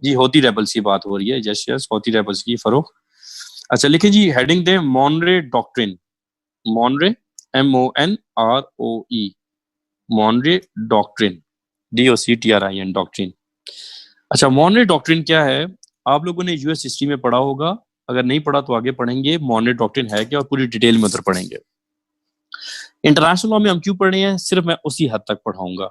जी, होती रेबल्स की बात हो रही है, यस यस, होती रेबल्स की फरोख। अच्छा, लिखे जी, हेडिंग दें Monroe doctrine, Monroe MONROE, Monroe doctrine, DOCTRIN, doctrine. अच्छा, मॉनरे डॉक्ट्रिन क्या है? आप लोगों ने यूएस हिस्ट्री में पढ़ा होगा, अगर नहीं पढ़ा तो आगे पढ़ेंगे मॉनरे डॉक्ट्रिन है क्या, और पूरी डिटेल में उधर पढ़ेंगे। इंटरनेशनल लॉ में हम क्यों पढ़ रहे हैं, सिर्फ मैं उसी हद तक पढ़ाऊंगा।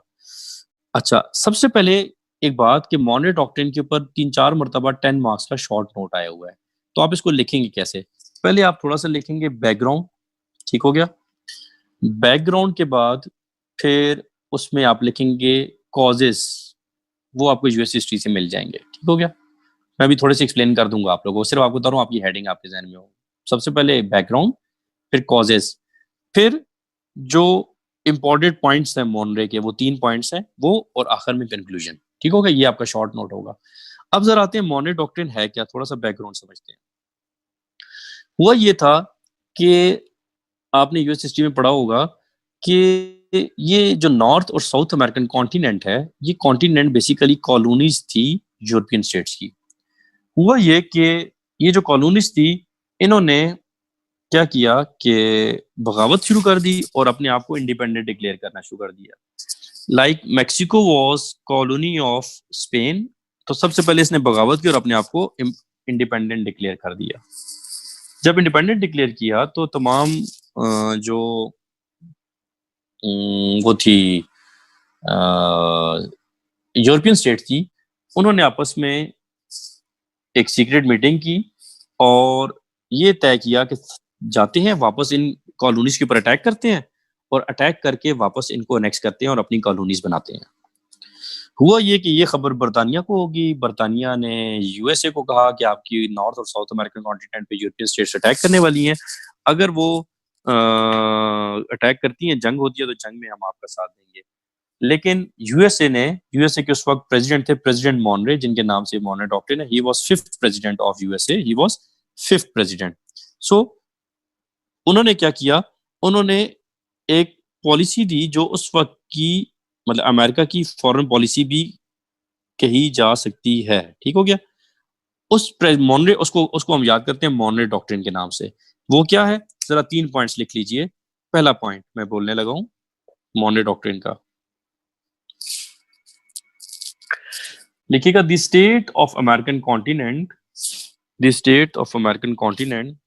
अच्छा, सबसे पहले एक बात कि मॉनरे डॉक्ट्रिन के ऊपर 3-4 मरतबा 10 मार्क्स का शॉर्ट नोट आया हुआ है, तो आप इसको लिखेंगे कैसे? पहले आप थोड़ा सा लिखेंगे बैकग्राउंड। ठीक हो गया? बैकग्राउंड के बाद फिर उसमें आप लिखेंगे कॉजेस, वो आपको यूएस हिस्ट्री से मिल जाएंगे। ठीक हो गया? मैं भी थोड़े से एक्सप्लेन कर दूंगा आप लोगों को, सिर्फ आपको बता रहा हूँ, आपकी हेडिंग आपके जहन में हो। सबसे पहले बैकग्राउंड, फिर कॉजेस, फिर जो इंपॉर्टेंट पॉइंट्स हैं मोनरे के, वो 3 पॉइंट्स हैं वो, और आखिर में कंक्लूजन। ठीक होगा? ये आपका शॉर्ट नोट होगा। अब जरा आते हैं मोनरे डॉक्ट्रिन है क्या, थोड़ा सा बैकग्राउंड समझते हैं। हुआ ये था कि आपने यूएस हिस्ट्री में पढ़ा होगा कि ये जो नॉर्थ और साउथ अमेरिकन कॉन्टिनेंट है, ये कॉन्टिनेंट बेसिकली कॉलोनीज थी यूरोपियन स्टेट्स की। हुआ ये कि ये जो कॉलोनीज थी, इन्होंने क्या किया कि बगावत शुरू कर दी और अपने आप को इंडिपेंडेंट डिक्लेयर करना शुरू कर दिया। Like Mexico was colony of Spain, तो सबसे पहले इसने बगावत की और अपने आप को इंडिपेंडेंट डिक्लेयर कर दिया। जब इंडिपेंडेंट डिक्लेयर किया तो तमाम जो वो थी यूरोपियन स्टेट थी, उन्होंने आपस में एक सीक्रेट मीटिंग की और ये तय किया कि जाते हैं वापस इन कॉलोनीज के ऊपर अटैक करते हैं और अटैक करके वापस इनको अनेक्स करते हैं और अपनी कॉलोनीज बनाते हैं। हुआ ये कि ये खबर बरतानिया को होगी। बरतानिया ने यूएसए को कहा कि आपकी नॉर्थ और साउथ अमेरिकन कॉन्टिनेंट पे यूरोपियन स्टेट्स अटैक करने वाली हैं। अगर वो अटैक करती हैं, जंग होती है, तो जंग में हम आपका साथ देंगे। लेकिन यूएसए के उस वक्त प्रेसिडेंट थे प्रेसिडेंट मॉनरे, जिनके नाम से मॉनरे डॉक्ट्रिन है। He was fifth president of USA, he was fifth president. So उन्होंने क्या किया, उन्होंने एक पॉलिसी दी जो उस वक्त की मतलब अमेरिका की फॉरेन पॉलिसी भी कही जा सकती है। ठीक हो गया। मॉनरे उसको उसको हम याद करते हैं मॉनरे डॉक्ट्रिन के नाम से। वो क्या है, जरा 3 पॉइंट्स लिख लीजिए। पहला पॉइंट मैं बोलने लगा हूं मॉनरे डॉक्ट्रिन का, लिखिएगा। The state of American continent, the state of American continent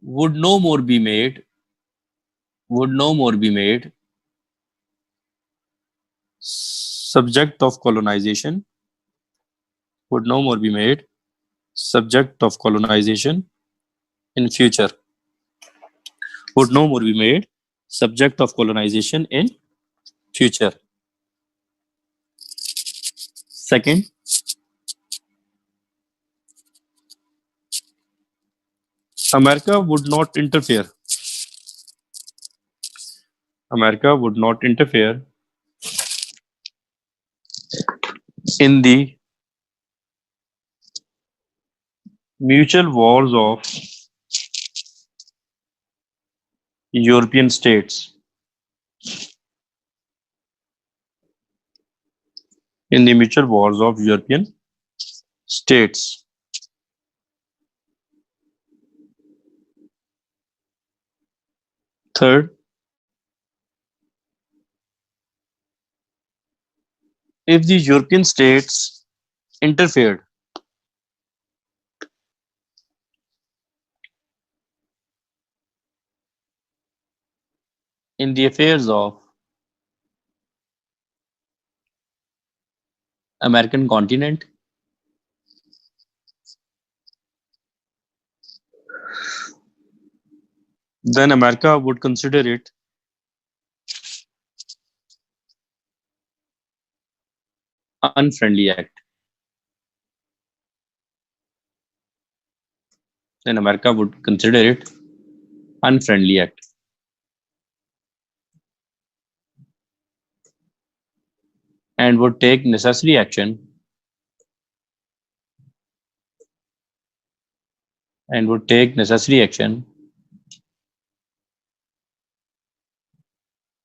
would no more be made would no more be made subject of colonization, would no more be made subject of colonization in future, would no more be made subject of colonization in future. Second, America would not interfere. America would not interfere in the mutual wars of European states. In the mutual wars of European states. Third, if the European states interfered in the affairs of American continent, then America would consider it unfriendly act. Then America would consider it unfriendly act and would take necessary action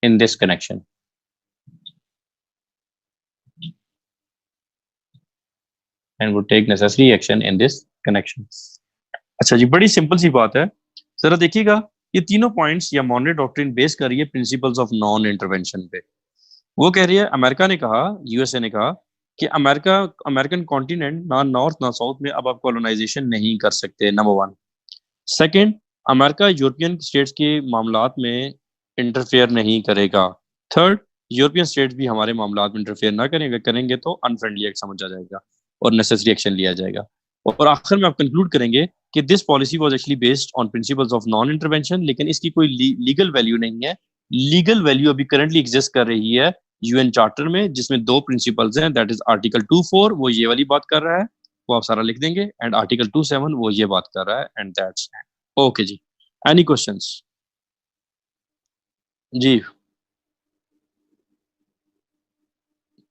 in this connection. And would take necessary action in this connection. अच्छा जी, बड़ी simple सी बात है। जरा देखिएगा, ये तीनों points या मॉनरे doctrine base कर रही है प्रिंसिपल्स ऑफ नॉन इंटरवेंशन पे। वो कह रही है, अमेरिका ने कहा, यूएसए ने कहा कि अमेरिकन कॉन्टिनेंट ना नॉर्थ ना साउथ में अब आप कॉलोनाइजेशन नहीं कर सकते, number one. Second, America European states के मामलात में इंटरफेयर नहीं करेगा। थर्ड, यूरोपियन स्टेट्स भी हमारे मामलात में इंटरफेयर ना करेंगे, करेंगे तो अनफ्रेंडली एक्ट समझा जाएगा और नेसेसरी एक्शन लिया जाएगा। और आखिर में आप कंक्लूड करेंगे कि this policy was actually based on principles of non intervention, लेकिन इसकी कोई लीगल वैल्यू नहीं है। लीगल वैल्यू अभी करंटली एग्जिस्ट कर रही है यूएन चार्टर में, जिसमें दो प्रिंसिपल्स हैं। दैट इज आर्टिकल 2.4, वो ये वाली बात कर रहा है, वो आप सारा लिख देंगे, एंड आर्टिकल 2.7 वो ये बात कर रहा है, एंड दैट्स ओके जी। एनी क्वेश्चंस जी?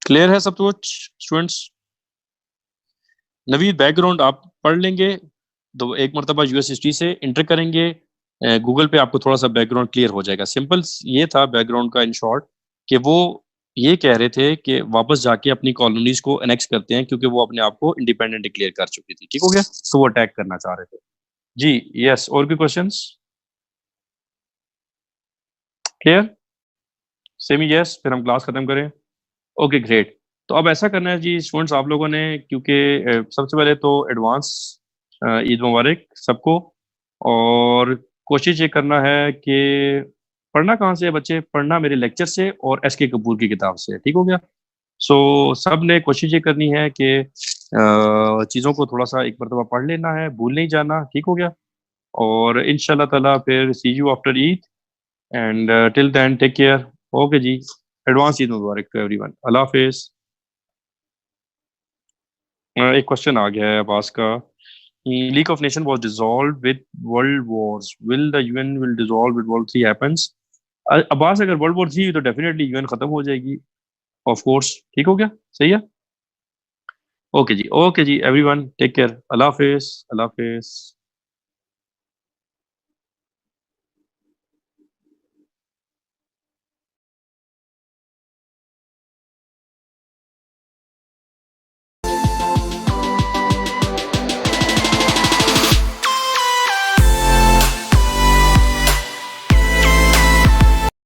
क्लियर है सब कुछ स्टूडेंट्स? नवीद, बैकग्राउंड आप पढ़ लेंगे तो एक मरतबा यूएस हिस्ट्री से इंटर करेंगे गूगल पे, आपको थोड़ा सा बैकग्राउंड क्लियर हो जाएगा। सिंपल ये था बैकग्राउंड का इन शॉर्ट, कि वो ये कह रहे थे कि वापस जाके अपनी कॉलोनीज को एनेक्स करते हैं, क्योंकि वो अपने आप को इंडिपेंडेंट डिक्लेयर कर चुकी थी। ठीक हो गया? तो वो अटैक करना चाह रहे थे जी। यस, और भी क्वेश्चंस? क्लियर? सेमी यस, फिर हम क्लास खत्म करें। Okay great. तो अब ऐसा करना है जी स्टूडेंट्स, आप लोगों ने, क्योंकि सबसे पहले तो एडवांस ईद मुबारक सबको। और कोशिश ये करना है कि पढ़ना कहाँ से है बच्चे? पढ़ना मेरे लेक्चर से और एस के कपूर की किताब से। ठीक हो गया? सो सब ने कोशिश ये करनी है कि चीज़ों को थोड़ा सा एक मरतबा पढ़ लेना है, भूल नहीं जाना, ठीक हो गया। और इंशाल्लाह ताला फिर see you after Eid, and till then take care. Okay जी, एडवांस ईद मुबारक टू एवरीवन, अल्लाह हाफिज। एक क्वेश्चन आ गया है अब्बास का। League of nation was dissolved with world wars, will the UN will dissolve with world 3 happens. Abbas, अगर वर्ल्ड वॉर 3 हुई तो डेफिनेटली यूएन खत्म हो जाएगी, ऑफ कोर्स, ठीक हो गया, सही है। ओके जी, ओके जी, एवरीवन टेक केयर, अल्लाह हाफिज, अल्लाह हाफिज।